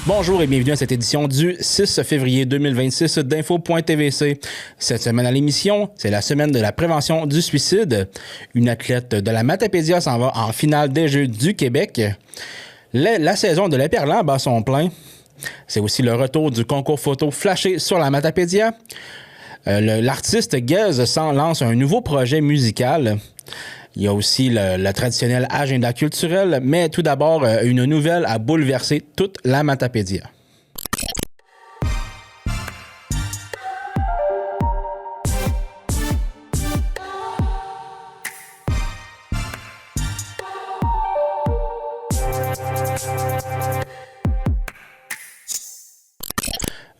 Bonjour et bienvenue à cette édition du 6 février 2026 d'Info.tvc. Cette semaine à l'émission, c'est la semaine de la prévention du suicide. Une athlète de la Matapédia s'en va en finale des Jeux du Québec. La saison de l'Éperlan bat son plein. C'est aussi le retour du concours photo flashé sur la Matapédia. L'artiste Gaz s'en lance un nouveau projet musical. Il y a aussi le traditionnel agenda culturel, mais tout d'abord, une nouvelle a bouleversé toute la Matapédia.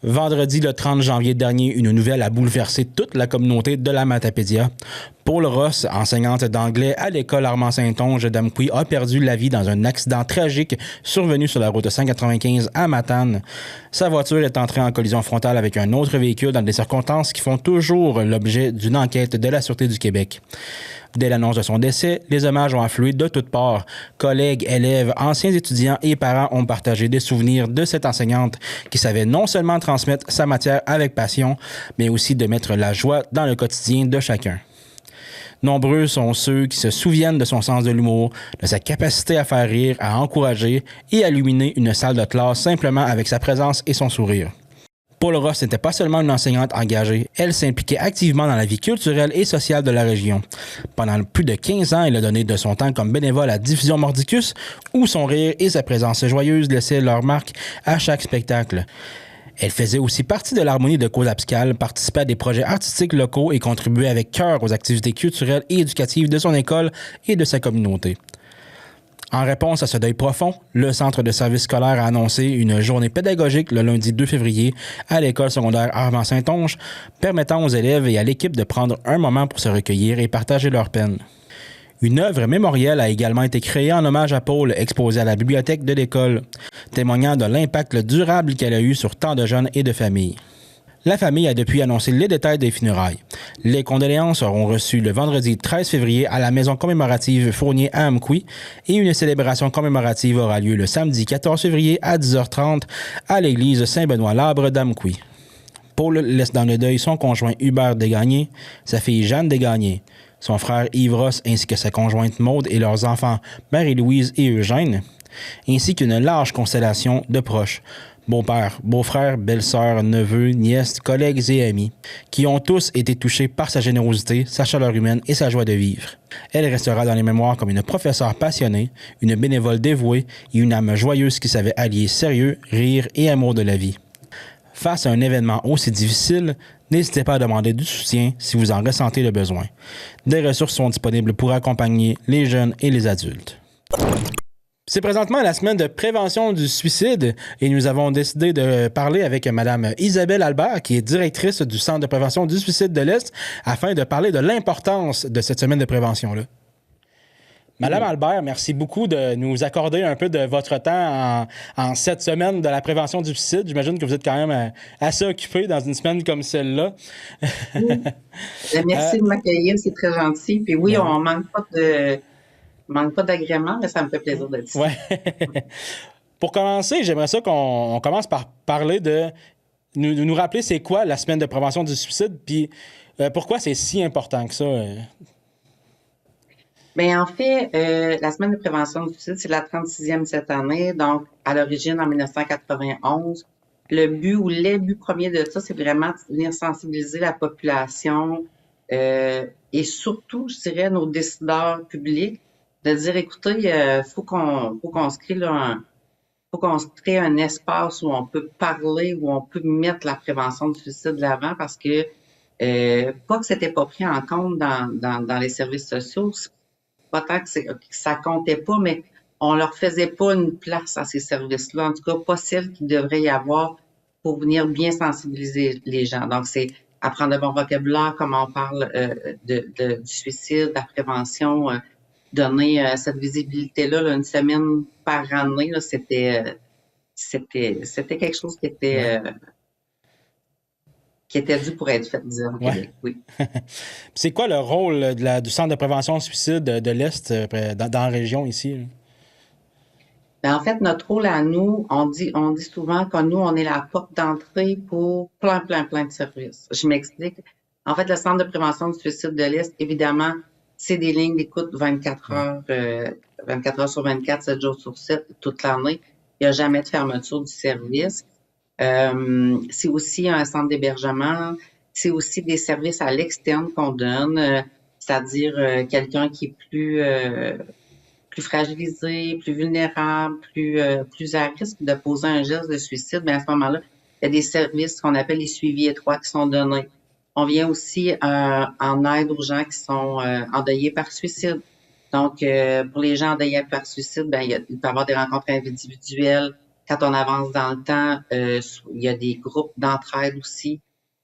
Vendredi, le 30 janvier dernier, une nouvelle a bouleversé toute la communauté de la Matapédia. Paul Ross, enseignante d'anglais à l'école Armand-Saint-Onge d'Amqui, a perdu la vie dans un accident tragique survenu sur la route 195 à Matane. Sa voiture est entrée en collision frontale avec un autre véhicule dans des circonstances qui font toujours l'objet d'une enquête de la Sûreté du Québec. Dès l'annonce de son décès, les hommages ont afflué de toutes parts. Collègues, élèves, anciens étudiants et parents ont partagé des souvenirs de cette enseignante qui savait non seulement transmettre sa matière avec passion, mais aussi de mettre la joie dans le quotidien de chacun. Nombreux sont ceux qui se souviennent de son sens de l'humour, de sa capacité à faire rire, à encourager et à illuminer une salle de classe simplement avec sa présence et son sourire. Paul Ross n'était pas seulement une enseignante engagée, elle s'impliquait activement dans la vie culturelle et sociale de la région. Pendant plus de 15 ans, elle a donné de son temps comme bénévole à Diffusion Mordicus, où son rire et sa présence joyeuse laissaient leur marque à chaque spectacle. Elle faisait aussi partie de l'harmonie de Cause Abscale, participait à des projets artistiques locaux et contribuait avec cœur aux activités culturelles et éducatives de son école et de sa communauté. En réponse à ce deuil profond, le Centre de services scolaires a annoncé une journée pédagogique le lundi 2 février à l'école secondaire Armand-Saint-Onge, permettant aux élèves et à l'équipe de prendre un moment pour se recueillir et partager leur peine. Une œuvre mémorielle a également été créée en hommage à Paul, exposée à la bibliothèque de l'école, témoignant de l'impact durable qu'elle a eu sur tant de jeunes et de familles. La famille a depuis annoncé les détails des funérailles. Les condoléances seront reçues le vendredi 13 février à la maison commémorative Fournier à Amqui et une célébration commémorative aura lieu le samedi 14 février à 10h30 à l'église Saint-Benoît-Labre d'Amqui. Paul laisse dans le deuil son conjoint Hubert Desgagnés, sa fille Jeanne Desgagnés, son frère Yves Ross ainsi que sa conjointe Maude et leurs enfants Marie-Louise et Eugène, ainsi qu'une large constellation de proches, beau-père, beau-frère, belle-sœur, neveux, nièces, collègues et amis, qui ont tous été touchés par sa générosité, sa chaleur humaine et sa joie de vivre. Elle restera dans les mémoires comme une professeure passionnée, une bénévole dévouée et une âme joyeuse qui savait allier sérieux, rire et amour de la vie. Face à un événement aussi difficile, n'hésitez pas à demander du soutien si vous en ressentez le besoin. Des ressources sont disponibles pour accompagner les jeunes et les adultes. C'est présentement la semaine de prévention du suicide et nous avons décidé de parler avec Mme Isabelle Albert, qui est directrice du Centre de prévention du suicide de l'Est, afin de parler de l'importance de cette semaine de prévention-là. Madame Albert, merci beaucoup de nous accorder un peu de votre temps en cette semaine de la prévention du suicide. J'imagine que vous êtes quand même assez occupé dans une semaine comme celle-là. Oui. Merci de m'accueillir, c'est très gentil. Puis oui, on manque pas d'agrément, mais ça me fait plaisir d'être ici. Ouais. Pour commencer, j'aimerais ça qu'on commence par parler de nous rappeler c'est quoi la semaine de prévention du suicide, puis pourquoi c'est si important que ça. Bien, en fait, la semaine de prévention du suicide, c'est la 36e cette année. Donc, à l'origine, en 1991, le but ou les buts premiers de ça, c'est vraiment de venir sensibiliser la population et surtout, je dirais, nos décideurs publics, de dire, écoutez, faut qu'on se crée là, faut qu'on se crée un espace où on peut parler, où on peut mettre la prévention du suicide de l'avant, parce que pas que c'était pas pris en compte dans les services sociaux, pas tant que ça comptait pas, mais on leur faisait pas une place à ces services-là, en tout cas pas celle qu'il devrait y avoir pour venir bien sensibiliser les gens. Donc, c'est apprendre le bon vocabulaire, comment on parle du suicide, de la prévention, donner cette visibilité-là, une semaine par année, là, c'était quelque chose qui était dû pour être fait, disons, au Québec, oui. C'est quoi le rôle du Centre de prévention du suicide de l'Est dans la région ici? Ben, en fait, notre rôle à nous, on dit souvent que nous, on est la porte d'entrée pour plein de services. Je m'explique. En fait, le Centre de prévention du suicide de l'Est, évidemment, c'est des lignes d'écoute 24 Ouais. heures, 24 heures sur 24, 7 jours sur 7, toute l'année. Il n'y a jamais de fermeture du service. C'est aussi un centre d'hébergement. C'est aussi des services à l'externe qu'on donne, c'est-à-dire quelqu'un qui est plus fragilisé, plus vulnérable, plus à risque de poser un geste de suicide, mais à ce moment-là, il y a des services qu'on appelle les suivis étroits qui sont donnés. On vient aussi en aide aux gens qui sont endeuillés par suicide. Donc, pour les gens endeuillés par suicide, ben, il peut y avoir des rencontres individuelles. Quand on avance dans le temps, il y a des groupes d'entraide aussi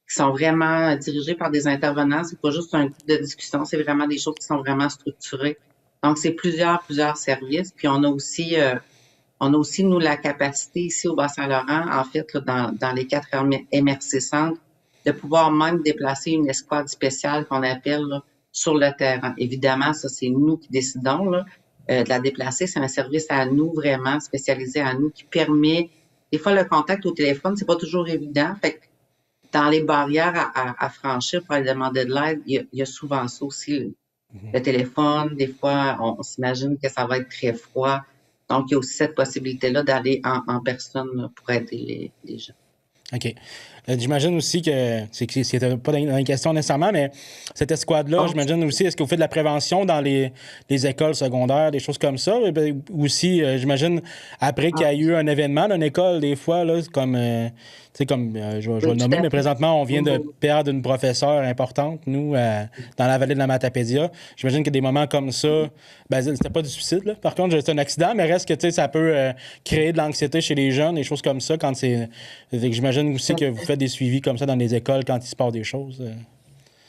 qui sont vraiment dirigés par des intervenants. C'est pas juste un groupe de discussion, c'est vraiment des choses qui sont vraiment structurées. Donc, c'est plusieurs services. Puis, on a aussi, nous, la capacité ici au Bas-Saint-Laurent, en fait, là, dans les 4 MRC centres, de pouvoir même déplacer une escouade spéciale qu'on appelle là, sur le terrain. Évidemment, ça, c'est nous qui décidons là, de la déplacer. C'est un service à nous, vraiment, spécialisé à nous, qui permet, des fois, le contact au téléphone, c'est pas toujours évident. Fait que dans les barrières à franchir pour aller demander de l'aide, il y a souvent ça aussi, le téléphone. Des fois, on s'imagine que ça va être très froid. Donc, il y a aussi cette possibilité-là d'aller en personne là, pour aider les gens. OK. J'imagine aussi que c'était pas dans les questions nécessairement, mais cette escouade-là, Oh, j'imagine aussi, est-ce que vous faites de la prévention dans les écoles secondaires, des choses comme ça? Et ben, aussi, j'imagine, après qu'il y a eu un événement dans une école, des fois, là, comme, tu sais, comme je vais oui, le tout nommer, à mais fait. présentement, on vient de Mhm. perdre une professeure importante, nous, dans la vallée de la Matapédia. J'imagine que des moments comme ça, ben, c'était pas du suicide, là. Par contre, c'est un accident, mais reste que, tu sais, ça peut créer de l'anxiété chez les jeunes, des choses comme ça, quand c'est. Fait que j'imagine aussi que vous faites des suivis comme ça dans les écoles quand il se passe des choses.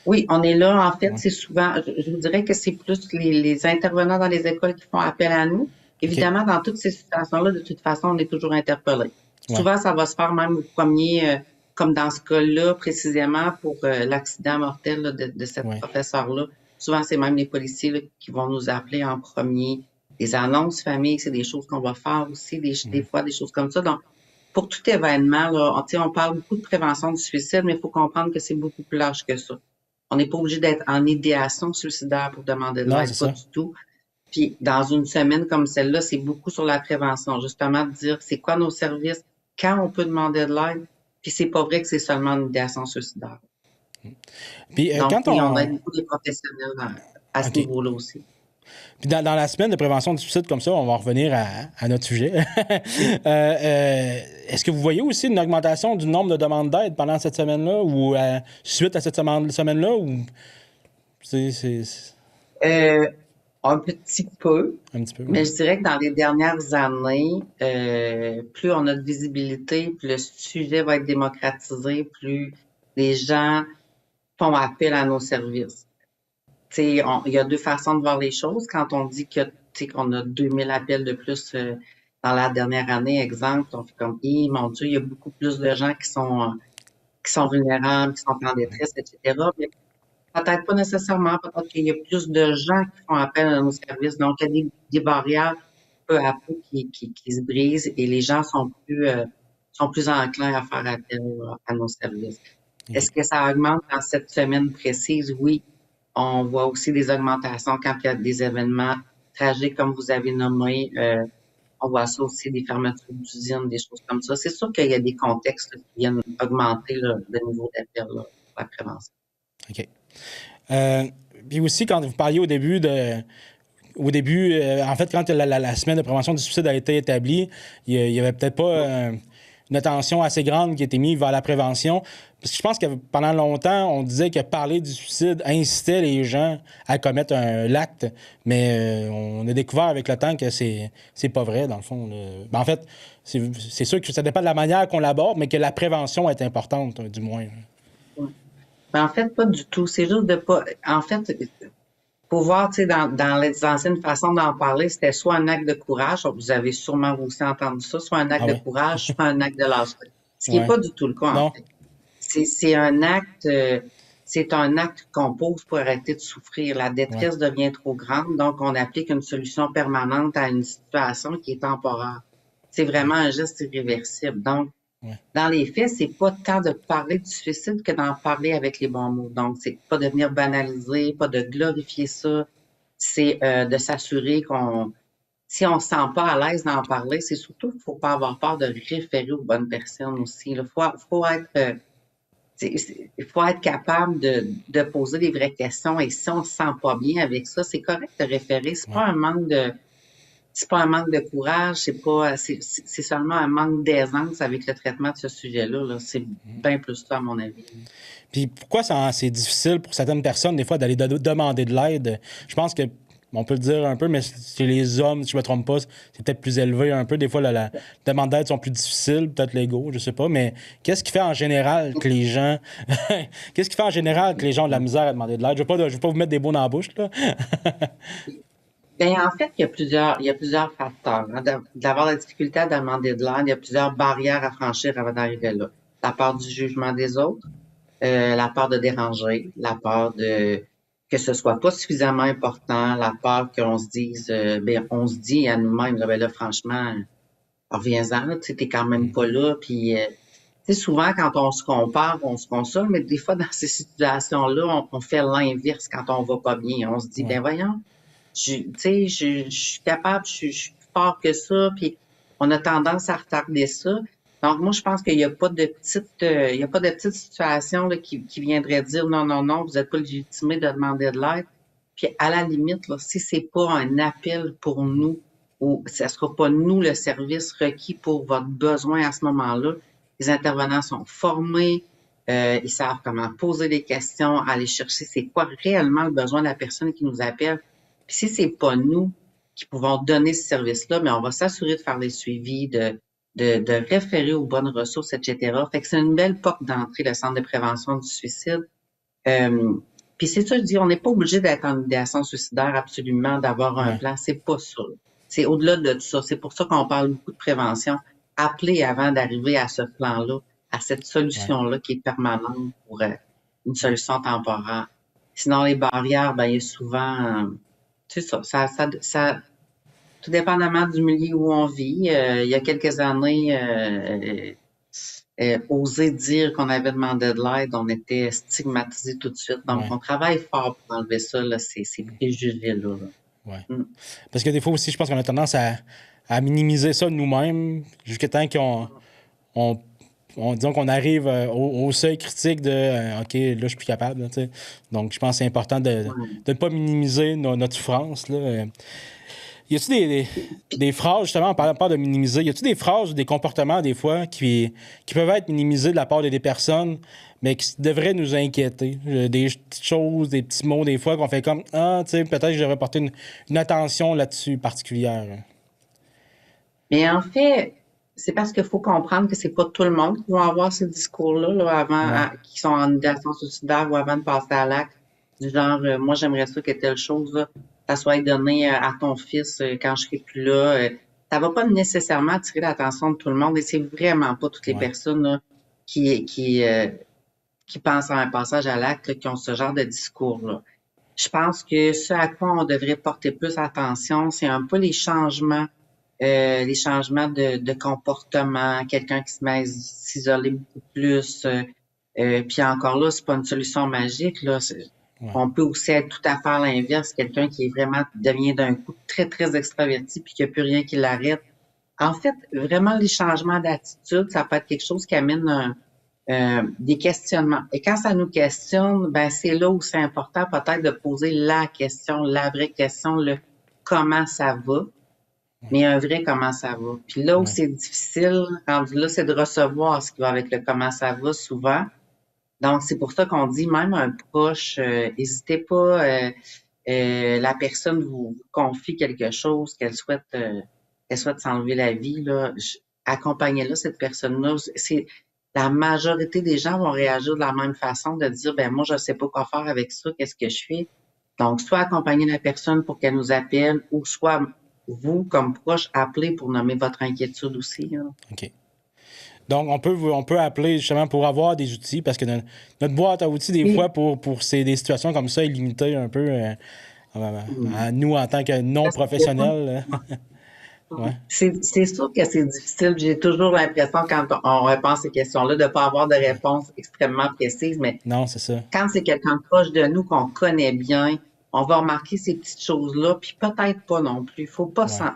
Oui, on est là. En fait, Ouais. c'est souvent, je vous dirais que c'est plus les intervenants dans les écoles qui font appel à nous. OK. Évidemment, dans toutes ces situations-là, de toute façon, on est toujours interpellé. Ouais. Souvent, ça va se faire même au premier, comme dans ce cas-là, précisément pour l'accident mortel là, de cette Ouais. professeure-là. Souvent, c'est même les policiers là, qui vont nous appeler en premier. Les annonces familles, c'est des choses qu'on va faire aussi, des fois, des choses comme ça. Donc, pour tout événement, là, on parle beaucoup de prévention du suicide, mais il faut comprendre que c'est beaucoup plus large que ça. On n'est pas obligé d'être en idéation suicidaire pour demander de Non, c'est l'aide, pas ça. du tout. Puis dans une semaine comme celle-là, c'est beaucoup sur la prévention, justement de dire c'est quoi nos services, quand on peut demander de l'aide, puis c'est pas vrai que c'est seulement une idéation suicidaire. Puis Donc quand oui, on on. aide beaucoup les professionnels à ce OK. niveau-là aussi. Puis dans la semaine de prévention du suicide comme ça, on va revenir à notre sujet. Est-ce que vous voyez aussi une augmentation du nombre de demandes d'aide pendant cette semaine-là ou suite à cette semaine-là ou c'est Euh, un petit peu, un petit peu, mais ouais. je dirais que dans les dernières années, plus on a de visibilité, plus le sujet va être démocratisé, plus les gens font appel à nos services. Il y a deux façons de voir les choses. Quand on dit que, qu'on a 2000 appels de plus dans la dernière année, exemple, on fait comme, mon Dieu, il y a beaucoup plus de gens qui sont vulnérables, qui sont en détresse, etc. Mais peut-être pas nécessairement. Peut-être qu'il y a plus de gens qui font appel à nos services. Donc, il y a des barrières peu à peu qui se brisent et les gens sont plus enclins à faire appel à nos services. Est-ce OK. que ça augmente dans cette semaine précise? Oui. On voit aussi des augmentations quand il y a des événements tragiques, comme vous avez nommé. On voit ça aussi, des fermetures d'usines, des choses comme ça. C'est sûr qu'il y a des contextes là, qui viennent augmenter là, le niveau d'appel là, pour la prévention. OK. Euh, Puis aussi, quand vous parliez en fait, quand la semaine de prévention du suicide a été établie, il y avait peut-être pas une attention assez grande qui était mise vers la prévention. Parce que je pense que pendant longtemps, on disait que parler du suicide incitait les gens à commettre l'acte, mais on a découvert avec le temps que c'est pas vrai, dans le fond. Ben, en fait, c'est sûr que ça dépend de la manière qu'on l'aborde, mais que la prévention est importante, du moins. Ouais. Ben, en fait, pas du tout. C'est juste de pas. En fait, pour voir, tu sais, dans les anciennes façons d'en parler, c'était soit un acte de courage, vous avez sûrement aussi entendu ça, soit un Ah acte de ouais? courage, soit un acte de lâcheté. Ce qui n'est Ouais. pas du tout le cas, en Non? fait. C'est un acte c'est un acte qu'on pose pour arrêter de souffrir. La Ouais, détresse devient trop grande, donc on applique une solution permanente à une situation qui est temporaire. C'est vraiment un geste irréversible. Donc, ouais, dans les faits, c'est pas tant de parler du suicide que d'en parler avec les bons mots. Donc, c'est pas de venir banaliser, pas de glorifier ça. C'est de s'assurer qu'on, si on se sent pas à l'aise d'en parler, c'est surtout qu'il faut pas avoir peur de référer aux bonnes personnes aussi. Il faut être, il faut être capable de poser des vraies questions. Et si on se sent pas bien avec ça, c'est correct de référer. ouais. C'est pas un manque de courage, c'est seulement un manque d'aisance avec le traitement de ce sujet-là, là. C'est bien plus ça, à mon avis. Puis pourquoi c'est difficile pour certaines personnes, des fois, d'aller demander de l'aide? Je pense que, on peut le dire un peu, mais chez les hommes, si je me trompe pas, c'est peut-être plus élevé un peu. Des fois, la demande d'aide sont plus difficiles, peut-être l'ego, je sais pas. Mais qu'est-ce qui fait en général que les gens... qu'est-ce qui fait en général que les gens ont de la misère à demander de l'aide? Je veux pas vous mettre des mots dans la bouche, là. Ben, en fait, il y a plusieurs facteurs, hein. D'avoir la difficulté à demander de l'aide, il y a plusieurs barrières à franchir avant d'arriver là. La peur du jugement des autres, la peur de déranger, la peur de que ce soit pas suffisamment important, la peur qu'on se dise, ben, on se dit à nous-mêmes, là, ben là, franchement, reviens-en, là, tu sais, t'es quand même pas là, puis tu sais, souvent, quand on se compare, on se console, mais des fois, dans ces situations-là, on fait l'inverse quand on va pas bien. On se dit, Ouais, ben voyons, tu sais, je suis capable, je suis plus fort que ça, puis on a tendance à retarder ça. Donc, moi, je pense qu'il n'y a pas de il y a pas de petite situation là, qui viendrait dire non, non, non, vous n'êtes pas légitimé de demander de l'aide. Puis, à la limite, là, si c'est pas un appel pour nous, ou ça sera pas nous le service requis pour votre besoin à ce moment-là, les intervenants sont formés, ils savent comment poser des questions, aller chercher c'est quoi réellement le besoin de la personne qui nous appelle. Puis si c'est pas nous qui pouvons donner ce service-là, mais on va s'assurer de faire les suivis, de référer aux bonnes ressources, etc. Fait que c'est une belle porte d'entrée, le centre de prévention du suicide. Euh, Puis c'est ça, je dis, on n'est pas obligé d'être en idéation suicidaire absolument, d'avoir un ouais, plan. C'est pas ça. C'est au-delà de tout ça. C'est pour ça qu'on parle beaucoup de prévention. Appeler avant d'arriver à ce plan-là, à cette ouais. solution-là qui est permanente pour une solution temporaire. Sinon, les barrières, ben, il y a souvent, c'est ça, tout dépendamment du milieu où on vit. Il y a quelques années, oser dire qu'on avait demandé de l'aide, on était stigmatisé tout de suite. Donc, Ouais. on travaille fort pour enlever ça, là, ces préjugés-là, là. Ouais. Mm. Parce que des fois aussi, je pense qu'on a tendance à minimiser ça nous-mêmes jusqu'à temps on, disons qu'on arrive au seuil critique de OK, là, je suis plus capable. Là, tu sais. Donc, je pense que c'est important Ouais. de ne pas minimiser notre souffrance. Là. Y a-tu des phrases, justement, en parlant pas de minimiser, y a-tu des phrases ou des comportements, des fois, qui peuvent être minimisés de la part des personnes, mais qui devraient nous inquiéter? Des petites choses, des petits mots, des fois, qu'on fait comme ah, tu sais, peut-être que je devrais porter une attention là-dessus particulière. Mais en fait, c'est parce qu'il faut comprendre que c'est pas tout le monde qui va avoir ces discours-là, là, Ouais, qui sont en idéation suicidaire ou avant de passer à l'acte. Du genre, moi, j'aimerais ça que telle chose, là, ça soit donné à ton fils quand je serai plus là. Ça va pas nécessairement attirer l'attention de tout le monde et c'est vraiment pas toutes les ouais, personnes, là, qui, qui, euh, qui pensent à un passage à l'acte, là, qui ont ce genre de discours-là. Je pense que ce à quoi on devrait porter plus attention, c'est un peu les changements de comportement, quelqu'un qui se met à s'isoler beaucoup plus. Puis encore là, c'est pas une solution magique. Là. ouais, On peut aussi être tout à fait à l'inverse, quelqu'un qui est vraiment devient d'un coup très, très extraverti puis qu'il n'y a plus rien qui l'arrête. En fait, vraiment, les changements d'attitude, ça peut être quelque chose qui amène des questionnements. Et quand ça nous questionne, ben c'est là où c'est important peut-être de poser la question, la vraie question, le comment ça va, mais un vrai comment ça va. Puis là où ouais, c'est difficile, rendu là, c'est de recevoir ce qui va avec le comment ça va souvent. Donc, c'est pour ça qu'on dit même un proche, n'hésitez pas, la personne vous confie quelque chose qu'elle souhaite s'enlever la vie, là, accompagnez-la, cette personne-là. C'est, la majorité des gens vont réagir de la même façon, de dire, ben moi, je sais pas quoi faire avec ça, qu'est-ce que je fais? Donc, soit accompagner la personne pour qu'elle nous appelle, ou soit vous, comme proche, appelez pour nommer votre inquiétude aussi, hein. OK. Donc, on peut appeler justement pour avoir des outils, parce que notre boîte à outils, des Oui. fois, pour des situations comme ça, est limitée un peu à nous en tant que Parce que des fois, non-professionnels. Ouais. c'est sûr que c'est difficile. J'ai toujours l'impression, quand on repense à ces questions-là, de ne pas avoir de réponse extrêmement précise, mais Non, c'est ça. quand c'est quelqu'un de proche de nous qu'on connaît bien, on va remarquer ces petites choses-là, puis peut-être pas non plus. Faut pas Ouais.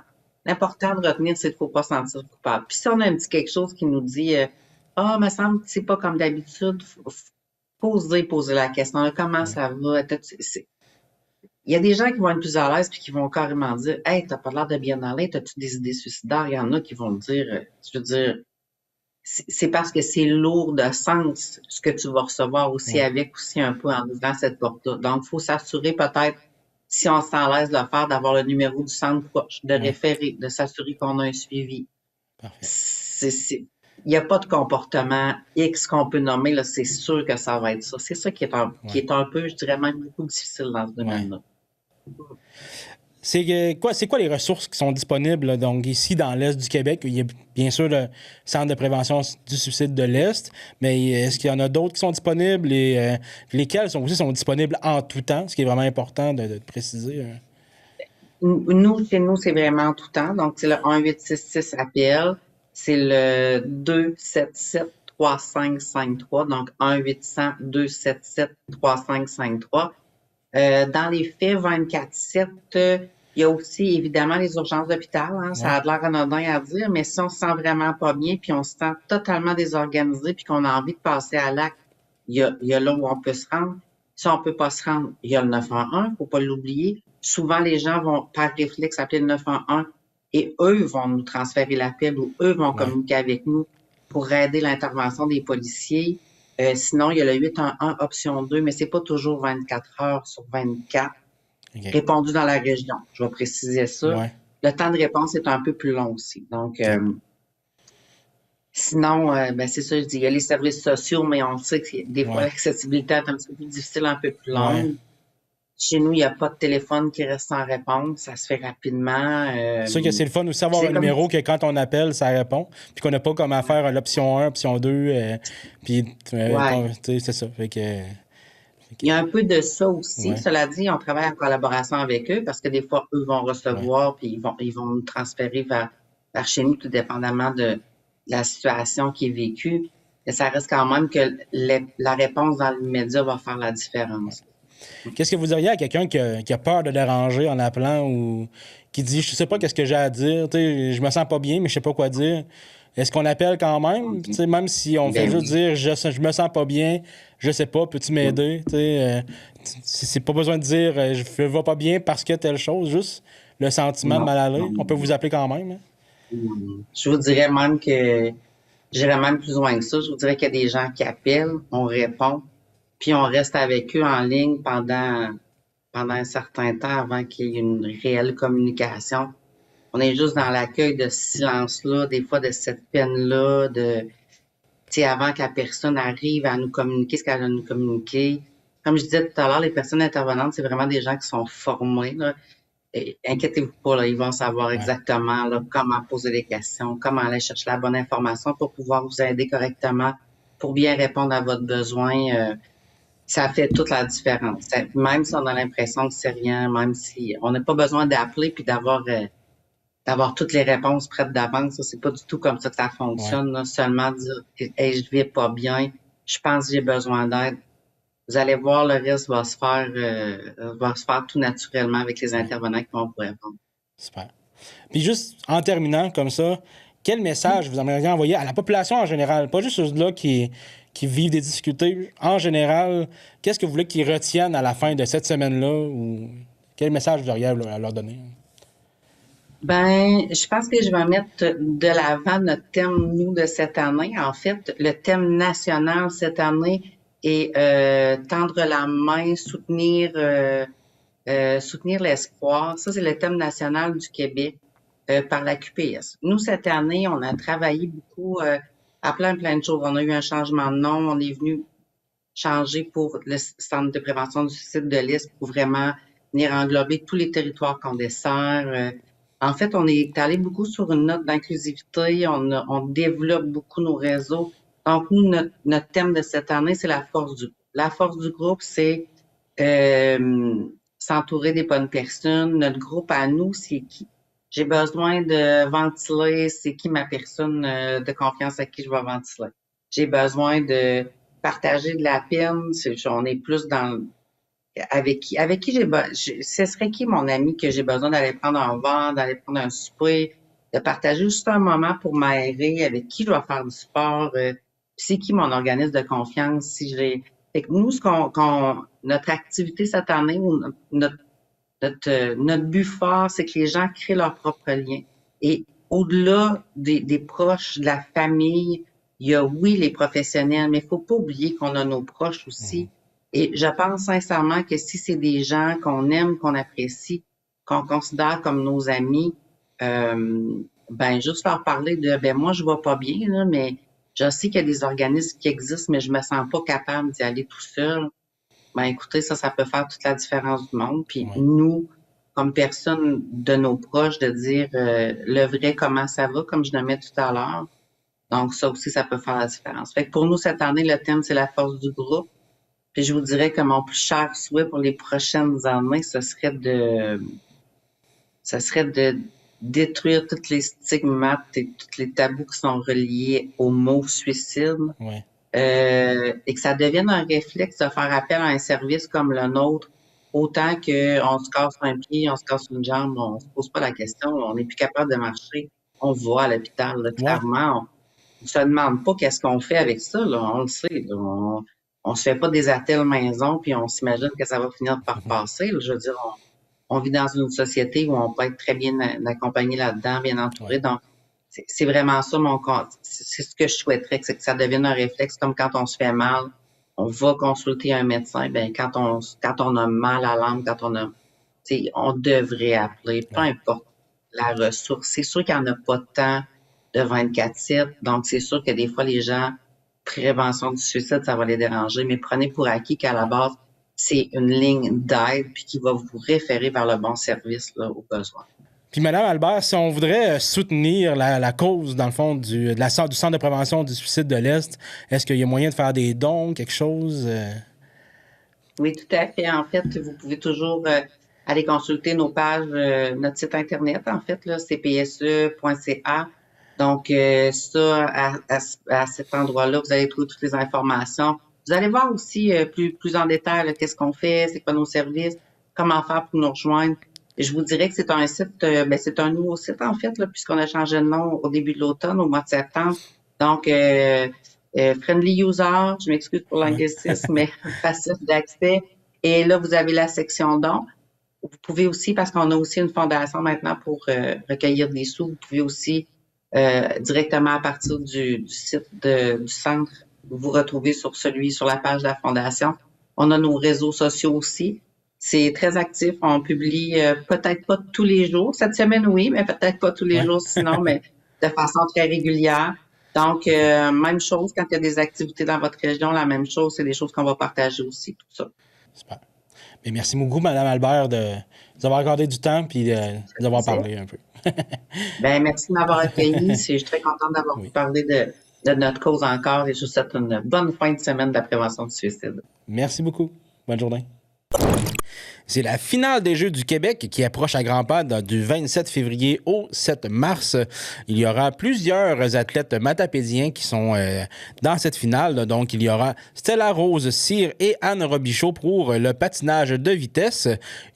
L'important de retenir, c'est qu'il faut pas se sentir coupable. Puis si on a un petit quelque chose qui nous dit ah, me semble que c'est pas comme d'habitude, faut oser poser la question. Comment Ouais. ça va? Il y a des gens qui vont être plus à l'aise puis qui vont carrément dire hey, t'as pas l'air de bien aller, t'as-tu des idées suicidaires? Il y en a qui vont le dire, je veux dire, c'est parce que c'est lourd de sens ce que tu vas recevoir aussi Ouais. avec aussi un peu en ouvrant cette porte-là. Donc, il faut s'assurer peut-être, si on se sent à l'aise de le faire, d'avoir le numéro du centre proche, de Ouais. référer, de s'assurer qu'on a un suivi. Parfait. Il n'y a pas de comportement X qu'on peut nommer, là, c'est sûr que ça va être ça. C'est ça qui Ouais. est un peu, je dirais même beaucoup difficile dans ce Ouais. domaine-là. C'est quoi les ressources qui sont disponibles là, donc ici dans l'Est du Québec? Il y a bien sûr le Centre de prévention du suicide de l'Est, mais est-ce qu'il y en a d'autres qui sont disponibles et lesquels sont disponibles en tout temps, ce qui est vraiment important de préciser. Nous, chez nous, c'est vraiment tout temps. Donc, c'est le 1-866 APL. C'est le 277-3553. Donc, 1-800-277-3553. Dans les faits, 24/7, il y a aussi évidemment les urgences d'hôpital. Hein, ça Ouais. a l'air anodin à dire, mais si on se sent vraiment pas bien, puis on se sent totalement désorganisé, puis qu'on a envie de passer à l'acte, il y a là où on peut se rendre. Si on peut pas se rendre, il y a le 911, faut pas l'oublier. Souvent, les gens vont par réflexe appeler le 911 et eux vont nous transférer l'appel ou eux vont Ouais. communiquer avec nous pour aider l'intervention des policiers. Sinon, il y a le 811 option 2, mais c'est pas toujours 24 heures sur 24 OK. répondu dans la région. Je vais préciser ça. Ouais. Le temps de réponse est un peu plus long aussi. Donc, OK. sinon, ben c'est ça, je dis, il y a les services sociaux, mais on sait que des fois, Ouais. l'accessibilité est un petit peu plus difficile, un peu plus Ouais. longue. Chez nous, il n'y a pas de téléphone qui reste sans réponse. Ça se fait rapidement. C'est sûr que c'est le fun aussi d'avoir C'est un comme numéro que quand on appelle, ça répond. Puis qu'on n'a pas comme à faire l'option 1, option 2. Puis, ouais. tu sais, c'est ça. Fait que, Il y a un peu de ça aussi. ouais. Cela dit, on travaille en collaboration avec eux parce que des fois, eux vont Ouais. recevoir puis ils vont nous transférer vers chez nous, tout dépendamment de la situation qui est vécue. Et ça reste quand même que la réponse dans l'immédiat va faire la différence. Qu'est-ce que vous diriez à quelqu'un qui a peur de déranger en appelant ou qui dit je sais pas qu'est-ce que j'ai à dire, tu sais, je me sens pas bien, mais je sais pas quoi dire. Est-ce qu'on appelle quand même? Tu sais, même si on fait Ben juste oui. dire je me sens pas bien, je sais pas, peux-tu m'aider? Tu sais, c'est pas besoin de dire je vais pas bien parce que telle chose, juste le sentiment de Non, mal non, aller. On peut non. vous appeler quand même. Hein? Je vous dirais même que j'irais même plus loin que ça. Je vous dirais qu'il y a des gens qui appellent, on répond, puis on reste avec eux en ligne pendant un certain temps avant qu'il y ait une réelle communication. On est juste dans l'accueil de ce silence-là, des fois de cette peine-là, tu sais, avant que la personne arrive à nous communiquer ce qu'elle a à nous communiquer. Comme je disais tout à l'heure, les personnes intervenantes, c'est vraiment des gens qui sont formés, là. Et inquiétez-vous pas, là, ils vont savoir Ouais. exactement là, comment poser des questions, comment aller chercher la bonne information pour pouvoir vous aider correctement, pour bien répondre à votre besoin. Ça fait toute la différence. Même si on a l'impression que c'est rien, même si on n'a pas besoin d'appeler puis d'avoir toutes les réponses prêtes d'avance, ça, c'est pas du tout comme ça que ça Ouais. fonctionne. Là. Seulement dire hey, je vais pas bien, je pense que j'ai besoin d'aide. Vous allez voir, le reste va se faire tout naturellement avec les Ouais. intervenants qui vont vous répondre. Super. Puis juste en terminant comme ça, quel message vous aimeriez envoyer à la population en général, pas juste ceux-là qui vivent des difficultés, en général, qu'est-ce que vous voulez qu'ils retiennent à la fin de cette semaine-là ou quel message vous auriez à leur donner? Ben, je pense que je vais mettre de l'avant notre thème, nous, de cette année. En fait, le thème national cette année est tendre la main, soutenir l'espoir. Ça, c'est le thème national du Québec par la QPS. Nous, cette année, on a travaillé beaucoup à plein de choses. On a eu un changement de nom. On est venu changer pour le Centre de prévention du suicide de l'Est pour vraiment venir englober tous les territoires qu'on dessert. En fait, on est allé beaucoup sur une note d'inclusivité, on développe beaucoup nos réseaux. Donc, nous, notre thème de cette année, c'est la force du groupe. La force du groupe, c'est s'entourer des bonnes personnes. Notre groupe à nous, c'est qui? J'ai besoin de ventiler, c'est qui ma personne de confiance à qui je vais ventiler. J'ai besoin de partager de la peine, on est plus dans avec qui ce serait qui mon ami que j'ai besoin d'aller prendre un verre, d'aller prendre un souper, de partager juste un moment pour m'aérer, avec qui je vais faire du sport, c'est qui mon organisme de confiance si j'ai. Fait que nous, notre activité cette année, ou notre but fort, c'est que les gens créent leur propre lien. Et au-delà des proches, de la famille, il y a, oui, les professionnels, mais il faut pas oublier qu'on a nos proches aussi. Et je pense sincèrement que si c'est des gens qu'on aime, qu'on apprécie, qu'on considère comme nos amis, ben juste leur parler de, ben moi je vais pas bien là, mais je sais qu'il y a des organismes qui existent, mais je me sens pas capable d'y aller tout seul. Ben écoutez, ça peut faire toute la différence du monde. Puis Ouais. nous, comme personne de nos proches, de dire le vrai comment ça va, comme je le mets tout à l'heure. Donc ça aussi, ça peut faire la différence. Fait que pour nous, cette année, le thème, c'est la force du groupe. Puis je vous dirais que mon plus cher souhait pour les prochaines années, ce serait de détruire toutes les stigmates et tous les tabous qui sont reliés au mot suicide. Ouais. Et que ça devienne un réflexe de faire appel à un service comme le nôtre, autant qu'on se casse un pied, on se casse une jambe, on se pose pas la question, on n'est plus capable de marcher, on va à l'hôpital. Là, Ouais. clairement, on se demande pas qu'est-ce qu'on fait avec ça, là, on le sait. Là, on se fait pas des attelles maison puis on s'imagine que ça va finir par passer. Là. Je veux dire, on vit dans une société où on peut être très bien accompagné là-dedans, bien entouré. Ouais. Donc, c'est vraiment ça c'est ce que je souhaiterais, c'est que ça devienne un réflexe comme quand on se fait mal, on va consulter un médecin. Ben quand on a mal à l'âme, on devrait appeler, peu Ouais. importe la ressource. C'est sûr qu'il n'y en a pas tant de 24/7, donc c'est sûr que des fois les gens, prévention du suicide, ça va les déranger, mais prenez pour acquis qu'à la base, c'est une ligne d'aide puis qui va vous référer vers le bon service là, au besoin. Puis, Madame Albert, si on voudrait soutenir la cause, dans le fond, du Centre de prévention du suicide de l'Est, est-ce qu'il y a moyen de faire des dons, quelque chose? Oui, tout à fait. En fait, vous pouvez toujours aller consulter nos pages, notre site Internet, en fait, là, cpse.ca. Donc, à cet endroit-là, vous allez trouver toutes les informations. Vous allez voir aussi plus en détail là, qu'est-ce qu'on fait, c'est quoi nos services, comment faire pour nous rejoindre. Et je vous dirais que c'est un site, c'est un nouveau site, en fait, là, puisqu'on a changé de nom au début de l'automne, au mois de septembre. Donc, friendly user, je m'excuse pour l'anglicisme, mais facile d'accès. Et là, vous avez la section dons. Vous pouvez aussi, parce qu'on a aussi une fondation maintenant pour recueillir des sous, vous pouvez aussi directement à partir du site du centre, vous retrouver sur la page de la fondation. On a nos réseaux sociaux aussi. C'est très actif. On publie peut-être pas tous les jours. Cette semaine, oui, mais peut-être pas tous les jours sinon, mais de façon très régulière. Donc, même chose quand il y a des activités dans votre région, la même chose, c'est des choses qu'on va partager aussi, tout ça. Super. Bien, merci beaucoup, Mme Albert, de nous avoir accordé du temps et de nous avoir parlé un peu. Ben, merci de m'avoir accueilli. Je suis très contente d'avoir parlé de notre cause encore et je vous souhaite une bonne fin de semaine de la prévention du suicide. Merci beaucoup. Bonne journée. C'est la finale des Jeux du Québec qui approche à grands pas du 27 février au 7 mars. Il y aura plusieurs athlètes matapédiens qui sont dans cette finale. Donc, il y aura Stella Rose Cyr et Anne Robichaud pour le patinage de vitesse,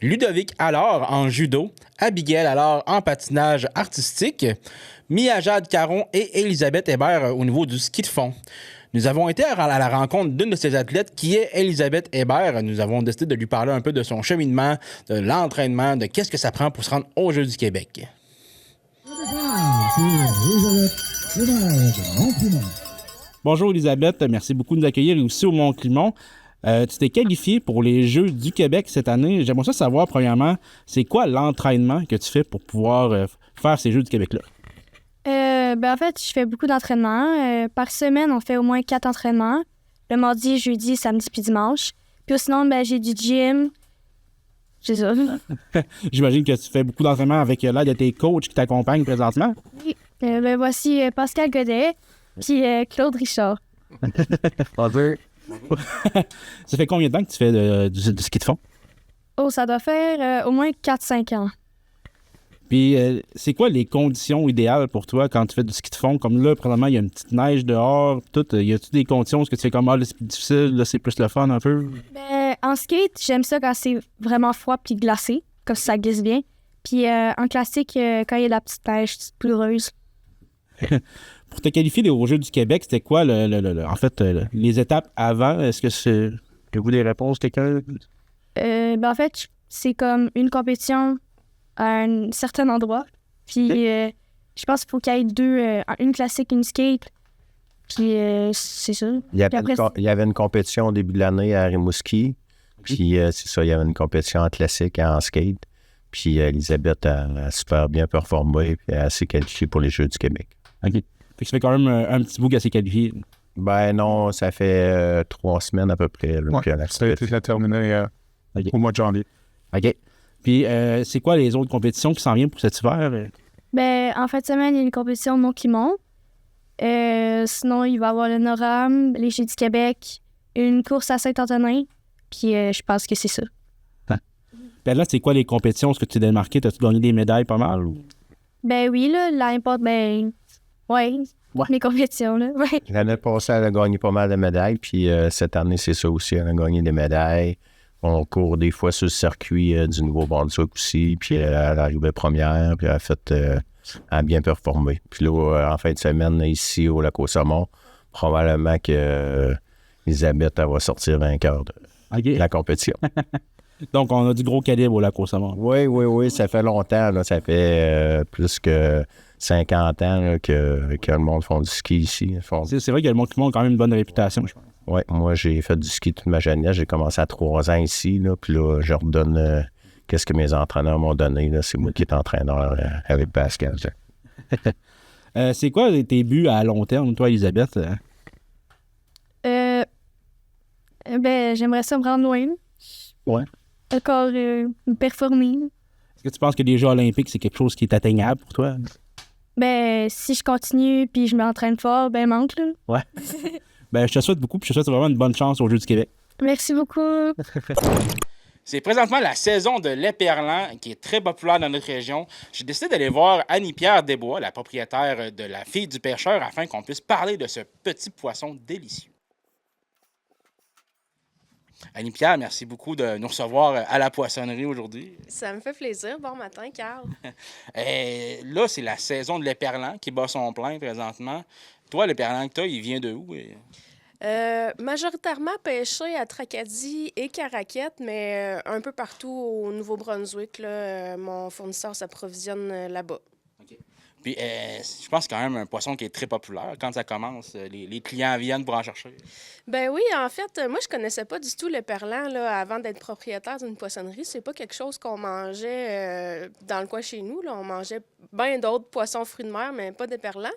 Ludovic Allard en judo, Abigail Allard en patinage artistique, Mia-Jade Caron et Elisabeth Hébert au niveau du ski de fond. Nous avons été à la rencontre d'une de ces athlètes qui est Elisabeth Hébert. Nous avons décidé de lui parler un peu de son cheminement, de l'entraînement, de qu'est-ce que ça prend pour se rendre aux Jeux du Québec. Bonjour Elisabeth, merci beaucoup de nous accueillir ici au Mont-Climont. Tu t'es qualifiée pour les Jeux du Québec cette année. J'aimerais savoir, premièrement, c'est quoi l'entraînement que tu fais pour pouvoir faire ces Jeux du Québec-là? En fait, je fais beaucoup d'entraînements. Par semaine, on fait au moins 4 entraînements. Le mardi, jeudi, samedi puis dimanche. Puis sinon, j'ai du gym C'est ça. J'imagine que tu fais beaucoup d'entraînement avec l'aide de tes coachs qui t'accompagnent présentement. Oui. Ben voici Pascal Godet, puis Claude Richard. Bonjour. Ça fait combien de temps que tu fais du ski de fond? Oh, ça doit faire au moins 4-5 ans. Puis, c'est quoi les conditions idéales pour toi quand tu fais du ski de fond? Comme là, présentement, il y a une petite neige dehors, tout. Y a-tu des conditions où tu fais comme, là, c'est plus difficile, là, c'est plus le fun un peu? Ben, en skate, j'aime ça quand c'est vraiment froid puis glacé, comme ça glisse bien. Puis en classique, quand il y a de la petite neige, c'est pleureuse. Pour te qualifier aux Jeux du Québec, c'était quoi, les étapes avant? Est-ce que c'est... Avez-vous des réponses, quelqu'un? Ben, en fait, c'est comme une compétition à un certain endroit. Puis je pense qu'il faut qu'il y ait deux, une classique, une skate. Puis c'est ça. Il y Puis après, il y avait une compétition au début de l'année à Rimouski. Puis c'est ça, il y avait une compétition en classique et en skate. Puis Elisabeth a super bien performé puis elle s'est qualifiée pour les Jeux du Québec. OK. Fait que ça fait quand même un petit bout qu'elle s'est qualifiée. Ben non, ça fait 3 semaines à peu près. Là, puis elle a Ça a été terminé OK. au mois de janvier. OK. Puis, c'est quoi les autres compétitions qui s'en viennent pour cet hiver? ben, en fin de semaine, il y a une compétition de mont qui monte. Sinon, il va y avoir le Noram, les Jeux du Québec, une course à Saint-Antonin. Puis je pense que c'est ça. Ben là, c'est quoi les compétitions? Est-ce que tu t'es démarqué? T'as-tu gagné des médailles pas mal? Ou... Ben oui, là, l'importe, ben, ouais, les compétitions, là, ouais. L'année passée, elle a gagné pas mal de médailles. Puis cette année, c'est ça aussi. Elle a gagné des médailles. On court des fois sur le circuit du Nouveau-Brunswick aussi. Puis elle arrivait première. Puis elle a bien performé. Puis là, en fin de semaine, ici au Lac-aux-Saumons, probablement que Elisabeth, elle va sortir vainqueur de la compétition. Donc, on a du gros calibre au Lac-aux-Saumons. Oui, ça fait longtemps. Là, ça fait plus que 50 ans là, que le monde font du ski ici. C'est vrai que le monde a quand même une bonne réputation, je pense. Oui, moi, j'ai fait du ski toute ma jeunesse. J'ai commencé à 3 ans ici. Là, puis là, je redonne qu'est-ce que mes entraîneurs m'ont donné. Là. C'est moi qui est entraîneur avec Pascal. C'est quoi tes buts à long terme, toi, Elisabeth? Ben, j'aimerais ça me rendre loin. Ouais. Encore performer. Est-ce que tu penses que les Jeux olympiques, c'est quelque chose qui est atteignable pour toi? Ben, si je continue puis je m'entraîne fort, ben, manque, là. Ouais. Ben, je te souhaite beaucoup puis je te souhaite vraiment une bonne chance aux Jeux du Québec. Merci beaucoup. C'est présentement la saison de l'éperlan qui est très populaire dans notre région. J'ai décidé d'aller voir Annie-Pierre Desbois, la propriétaire de la Fille du pêcheur, afin qu'on puisse parler de ce petit poisson délicieux. Annie-Pierre, merci beaucoup de nous recevoir à la poissonnerie aujourd'hui. Ça me fait plaisir. Bon matin, Carl. Là, c'est la saison de l'éperlan qui bat son plein présentement. Toi, l'éperlan que tu as, il vient de où? Majoritairement pêché à Tracadie et Caraquette, mais un peu partout au Nouveau-Brunswick. Là, mon fournisseur s'approvisionne là-bas. OK. Puis, je pense quand même un poisson qui est très populaire. Quand ça commence, les clients viennent pour en chercher. Ben oui, en fait, moi, je connaissais pas du tout le perlan là, avant d'être propriétaire d'une poissonnerie. C'est pas quelque chose qu'on mangeait dans le coin chez nous. Là. On mangeait bien d'autres poissons fruits de mer, mais pas de perlan.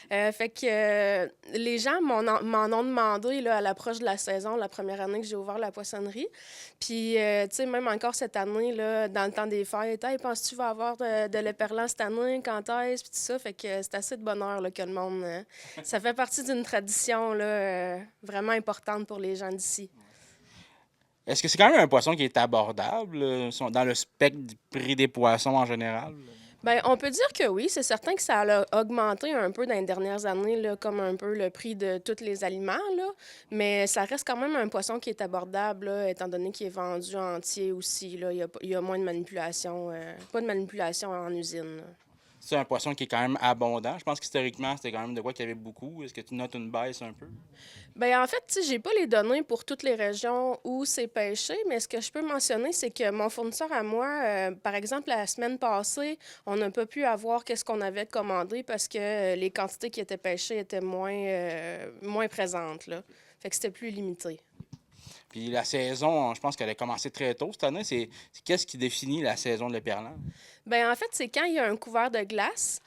Fait que les gens m'en ont demandé là, à l'approche de la saison, la première année que j'ai ouvert la poissonnerie. Puis, tu sais, même encore cette année, là, dans le temps des fêtes, hey, penses-tu qu'il va y avoir de l'éperlan cette année? Quand est-ce? Puis tout ça. Fait que c'est assez de bonheur là, que le monde... ça fait partie d'une tradition là, vraiment importante pour les gens d'ici. Est-ce que c'est quand même un poisson qui est abordable dans le spectre du prix des poissons en général? Bien, on peut dire que oui. C'est certain que ça a augmenté un peu dans les dernières années, là, comme un peu le prix de tous les aliments, là. Mais ça reste quand même un poisson qui est abordable, là, étant donné qu'il est vendu entier aussi. Là. Il y a moins de manipulation, pas de manipulation en usine. Là. C'est un poisson qui est quand même abondant. Je pense qu'historiquement, c'était quand même de quoi qu'il y avait beaucoup. Est-ce que tu notes une baisse un peu? Bien, en fait, tu sais, j'ai pas les données pour toutes les régions où c'est pêché, mais ce que je peux mentionner, c'est que mon fournisseur à moi, par exemple, la semaine passée, on n'a pas pu avoir qu'est-ce qu'on avait commandé parce que les quantités qui étaient pêchées étaient moins présentes, là. Fait que c'était plus limité. Puis la saison, je pense qu'elle a commencé très tôt cette année. C'est qu'est-ce qui définit la saison de l'éperlan? Bien, en fait, c'est quand il y a un couvert de glace,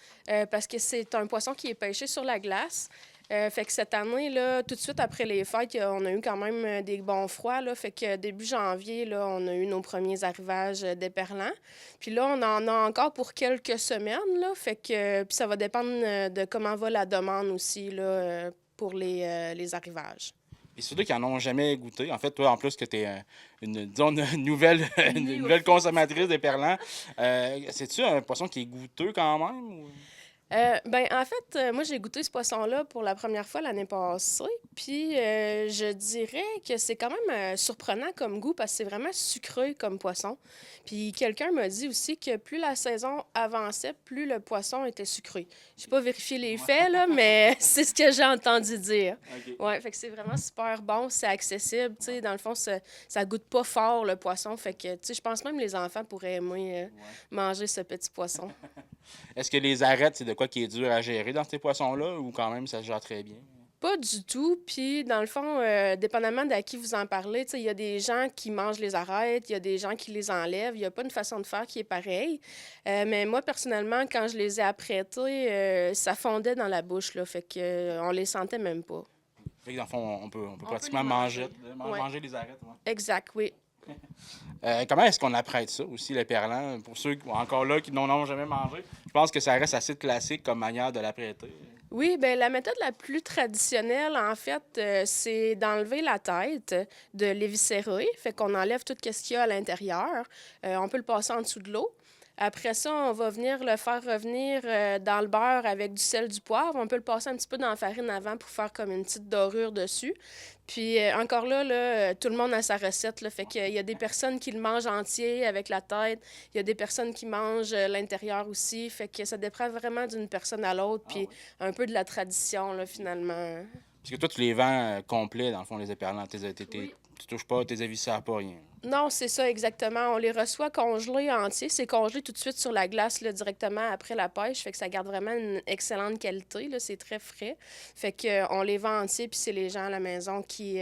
parce que c'est un poisson qui est pêché sur la glace. Fait que cette année, là, tout de suite après les fêtes, on a eu quand même des bons froids. Là, fait que début janvier, là, on a eu nos premiers arrivages d'éperlans. Puis là, on en a encore pour quelques semaines. Là, fait que puis ça va dépendre de comment va la demande aussi là, pour les arrivages. Et surtout qu'ils n'en ont jamais goûté. En fait, toi, en plus que tu es disons, une nouvelle consommatrice d'éperlans, c'est-tu un poisson qui est goûteux quand même? Ou... En fait, moi, j'ai goûté ce poisson-là pour la première fois l'année passée. Puis, je dirais que c'est quand même surprenant comme goût parce que c'est vraiment sucré comme poisson. Puis, quelqu'un m'a dit aussi que plus la saison avançait, plus le poisson était sucré. Je n'ai pas vérifié les faits, là, mais c'est ce que j'ai entendu dire. Okay. Ouais, fait que c'est vraiment super bon, c'est accessible. Tu sais, dans le fond, ça goûte pas fort le poisson. Fait que, tu sais, je pense même que les enfants pourraient aimer manger ce petit poisson. Est-ce que les arêtes, c'est de quoi qui est dur à gérer dans ces poissons-là ou quand même ça se gère très bien? Pas du tout. Puis, dans le fond, dépendamment d'à qui vous en parlez, il y a des gens qui mangent les arêtes, il y a des gens qui les enlèvent. Il n'y a pas une façon de faire qui est pareille. Mais moi, personnellement, quand je les ai apprêtés, ça fondait dans la bouche. Là, fait que on les sentait même pas. Fait que dans le fond, on peut pratiquement manger les arêtes. Ouais. Exact, oui. Comment est-ce qu'on apprête ça aussi, l'éperlan? Pour ceux encore là qui n'en ont jamais mangé, je pense que ça reste assez classique comme manière de l'apprêter. Oui, bien, la méthode la plus traditionnelle, en fait, c'est d'enlever la tête, de l'éviscérer. Fait qu'on enlève tout ce qu'il y a à l'intérieur. On peut le passer en dessous de l'eau. Après ça, on va venir le faire revenir dans le beurre avec du sel, du poivre. On peut le passer un petit peu dans la farine avant pour faire comme une petite dorure dessus. Puis encore là, tout le monde a sa recette. Là, fait qu'il y a des personnes qui le mangent entier avec la tête. Il y a des personnes qui mangent l'intérieur aussi. Fait que ça dépend vraiment d'une personne à l'autre. Puis un peu de la tradition, là, finalement. Parce que toi, tu les vends complets, dans le fond, les éperlans. Oui. Tu touches pas, tes éviscères pas, rien. Non, c'est ça, exactement. On les reçoit congelés entiers. C'est congelé tout de suite sur la glace, là, directement après la pêche. Fait que ça garde vraiment une excellente qualité. Là. C'est très frais. Fait qu'on les vend entiers, puis c'est les gens à la maison qui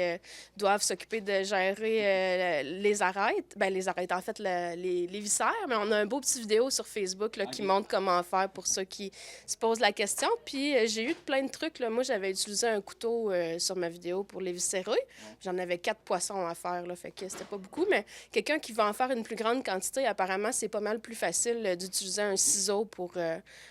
doivent s'occuper de gérer les arêtes. Ben les arêtes, en fait, les viscères. Mais on a un beau petit vidéo sur Facebook là, qui montre comment faire pour ceux qui se posent la question. Puis j'ai eu plein de trucs. Là. Moi, j'avais utilisé un couteau sur ma vidéo pour les viscérer. J'en avais 4 poissons à faire. Là, fait que c'était pas beaucoup. Mais quelqu'un qui va en faire une plus grande quantité, apparemment, c'est pas mal plus facile d'utiliser un ciseau pour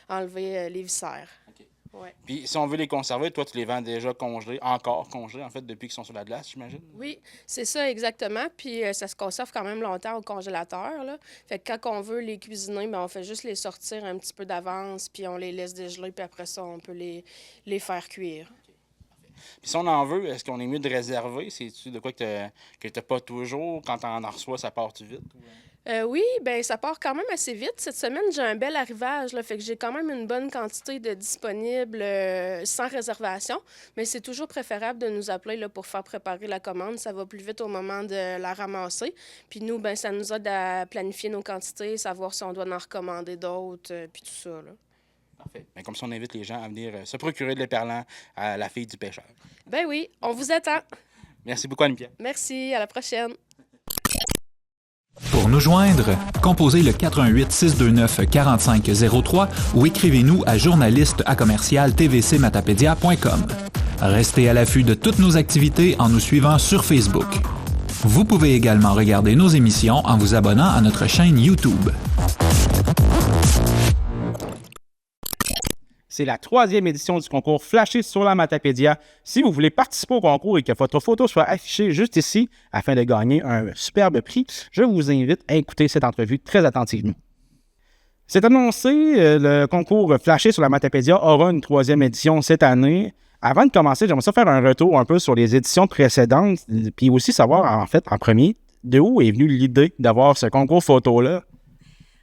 enlever les viscères. Okay. Ouais. Puis si on veut les conserver, toi, tu les vends déjà congelés, encore congelés, en fait, depuis qu'ils sont sur la glace, j'imagine? Oui, c'est ça, exactement. Puis ça se conserve quand même longtemps au congélateur. Là. Fait que quand on veut les cuisiner, bien, on fait juste les sortir un petit peu d'avance, puis on les laisse dégeler, puis après ça, on peut les faire cuire. Puis si on en veut, est-ce qu'on est mieux de réserver? C'est-tu de quoi que tu n'as pas toujours? Quand on en reçoit, ça part-tu vite? Oui, bien, ça part quand même assez vite. Cette semaine, j'ai un bel arrivage, là, fait que j'ai quand même une bonne quantité de disponibles sans réservation. Mais c'est toujours préférable de nous appeler là, pour faire préparer la commande. Ça va plus vite au moment de la ramasser. Puis nous, bien, ça nous aide à planifier nos quantités, savoir si on doit en recommander d'autres, puis tout ça. Là. Parfait. Bien, comme ça, on invite les gens à venir se procurer de l'éperlan à la fille du pêcheur. Ben oui, on vous attend. Merci beaucoup, Anne-Pierre. Merci, à la prochaine. Pour nous joindre, composez le 88 629 4503 ou écrivez-nous à journaliste@tvcmatapedia.com. Restez à l'affût de toutes nos activités en nous suivant sur Facebook. Vous pouvez également regarder nos émissions en vous abonnant à notre chaîne YouTube. C'est la 3e édition du concours Flashé sur la Matapédia. Si vous voulez participer au concours et que votre photo soit affichée juste ici afin de gagner un superbe prix, je vous invite à écouter cette entrevue très attentivement. C'est annoncé, le concours Flashé sur la Matapédia aura une 3e édition cette année. Avant de commencer, j'aimerais ça faire un retour un peu sur les éditions précédentes, puis aussi savoir, en fait, en premier, de où est venue l'idée d'avoir ce concours photo-là?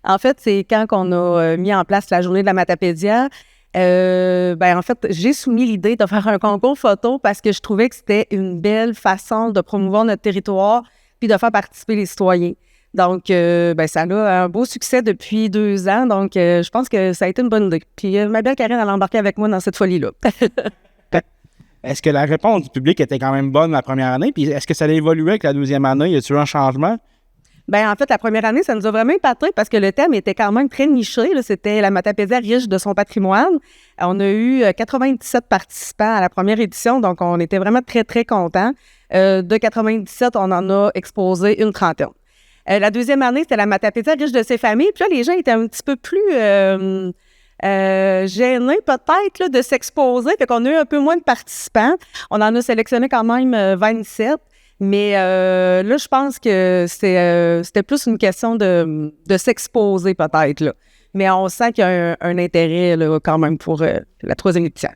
En fait, c'est quand on a mis en place la journée de la Matapédia. En fait, j'ai soumis l'idée de faire un concours photo parce que je trouvais que c'était une belle façon de promouvoir notre territoire puis de faire participer les citoyens. Donc, ça a un beau succès depuis 2 ans. Donc, je pense que ça a été une bonne idée. Puis, ma belle Karine, elle a embarqué avec moi dans cette folie-là. Est-ce que la réponse du public était quand même bonne la première année? Puis, est-ce que ça a évolué avec la 2e année? Y a-t-il eu un changement? Ben en fait, la première année, ça nous a vraiment épaté parce que le thème était quand même très niché. Là. C'était la Matapédia riche de son patrimoine. On a eu 97 participants à la première édition, donc on était vraiment très, très contents. De 97, on en a exposé une trentaine. La deuxième année, c'était la Matapédia riche de ses familles. Puis là, les gens étaient un petit peu plus gênés peut-être là, de s'exposer. Fait qu'on a eu un peu moins de participants. On en a sélectionné quand même 27. Mais là, je pense que c'était plus une question de s'exposer peut-être. Là. Mais on sent qu'il y a un intérêt là, quand même pour la troisième édition.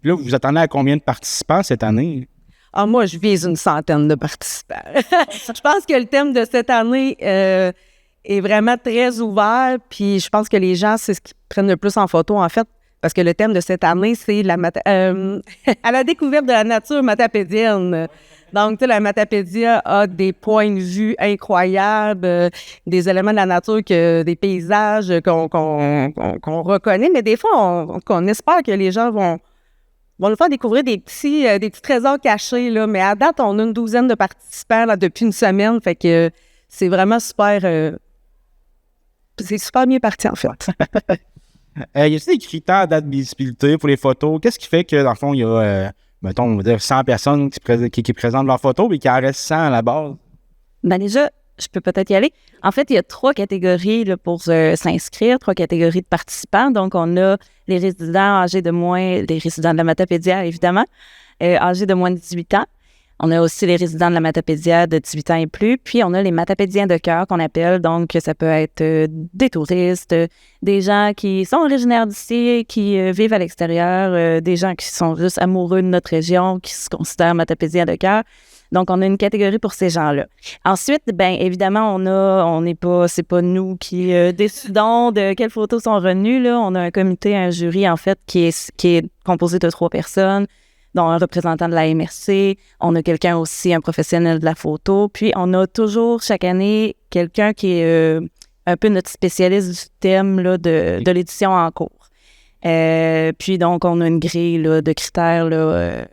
Là, vous attendez à combien de participants cette année? Ah, moi, je vise une centaine de participants. Je pense que le thème de cette année est vraiment très ouvert. Puis je pense que les gens, c'est ce qu'ils prennent le plus en photo, en fait. Parce que le thème de cette année, c'est à la découverte de la nature matapédienne. Donc, tu sais, la Matapédia a des points de vue incroyables, des éléments de la nature, des paysages qu'on reconnaît. Mais des fois, on espère que les gens vont nous faire découvrir des petits trésors cachés. Là. Mais à date, on a une douzaine de participants là, depuis une semaine. Fait que c'est vraiment super... c'est super bien parti, en fait. Y a-t-il des critères d'admissibilité pour les photos? Qu'est-ce qui fait que, dans le fond, il y a... mettons, on va dire 100 personnes qui présentent leurs photos, mais qu'il en reste 100 à la base? Ben déjà, je peux peut-être y aller. En fait, il y a 3 catégories là, pour s'inscrire, 3 catégories de participants. Donc, on a les résidents âgés de moins, les résidents de la Matapédia, évidemment, âgés de moins de 18 ans. On a aussi les résidents de la Matapédia de 18 ans et plus. Puis, on a les Matapédiens de cœur qu'on appelle. Donc, ça peut être des touristes, des gens qui sont originaires d'ici, qui vivent à l'extérieur, des gens qui sont juste amoureux de notre région, qui se considèrent Matapédiens de cœur. Donc, on a une catégorie pour ces gens-là. Ensuite, bien évidemment, c'est pas nous qui décidons de quelles photos sont retenues, là. On a un comité, un jury, en fait, qui est composé de 3 personnes, dont un représentant de la MRC. On a quelqu'un aussi, un professionnel de la photo. Puis, on a toujours, chaque année, quelqu'un qui est un peu notre spécialiste du thème là, de l'édition en cours. Puis, donc, on a une grille là, de critères là,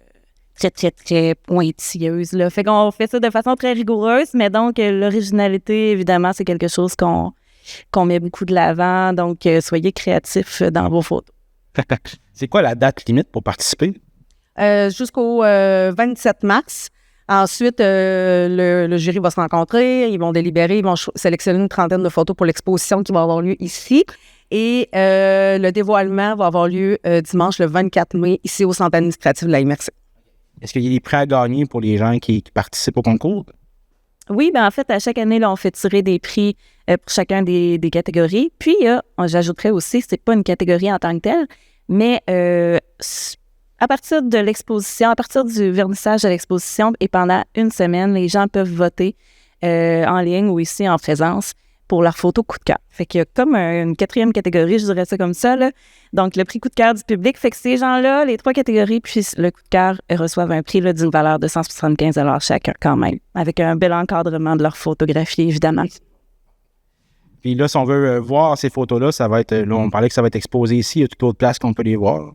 très, très, très pointilleuse. Là. Fait qu'on fait ça de façon très rigoureuse, mais donc, l'originalité, évidemment, c'est quelque chose qu'on met beaucoup de l'avant. Donc, soyez créatifs dans vos photos. C'est quoi la date limite pour participer? Jusqu'au 27 mars. Ensuite, le jury va se rencontrer, ils vont délibérer, ils vont sélectionner une trentaine de photos pour l'exposition qui va avoir lieu ici. Et le dévoilement va avoir lieu dimanche le 24 mai, ici au centre administratif de la MRC. Est-ce qu'il y a des prix à gagner pour les gens qui participent au concours? Oui, bien en fait, à chaque année, là, on fait tirer des prix pour chacun des catégories. Puis, j'ajouterais aussi, c'est pas une catégorie en tant que telle, mais à partir de l'exposition, à partir du vernissage de l'exposition et pendant une semaine, les gens peuvent voter en ligne ou ici en présence pour leur photo coup de cœur. Fait qu'il y a comme une 4e catégorie, je dirais ça comme ça, là. Donc, le prix coup de cœur du public. Fait que ces gens-là, les 3 catégories, puis le coup de cœur, reçoivent un prix là, d'une valeur de 175 $ chacun quand même, avec un bel encadrement de leur photographie, évidemment. Puis là, si on veut voir ces photos-là, ça va être, là, on parlait que ça va être exposé ici, il y a toute autre place qu'on peut les voir.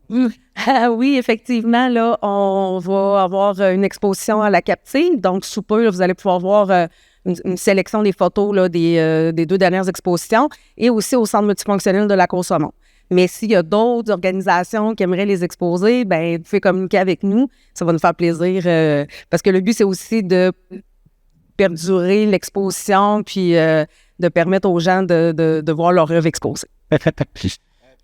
Oui, effectivement, là, on va avoir une exposition à la captive. Donc, sous peu, là, vous allez pouvoir voir une sélection des photos là, des 2 dernières expositions et aussi au Centre multifonctionnel de la Côte-Saumon. Mais s'il y a d'autres organisations qui aimeraient les exposer, bien, vous pouvez communiquer avec nous. Ça va nous faire plaisir parce que le but, c'est aussi de perdurer l'exposition puis de permettre aux gens de voir leur œuvre exposée.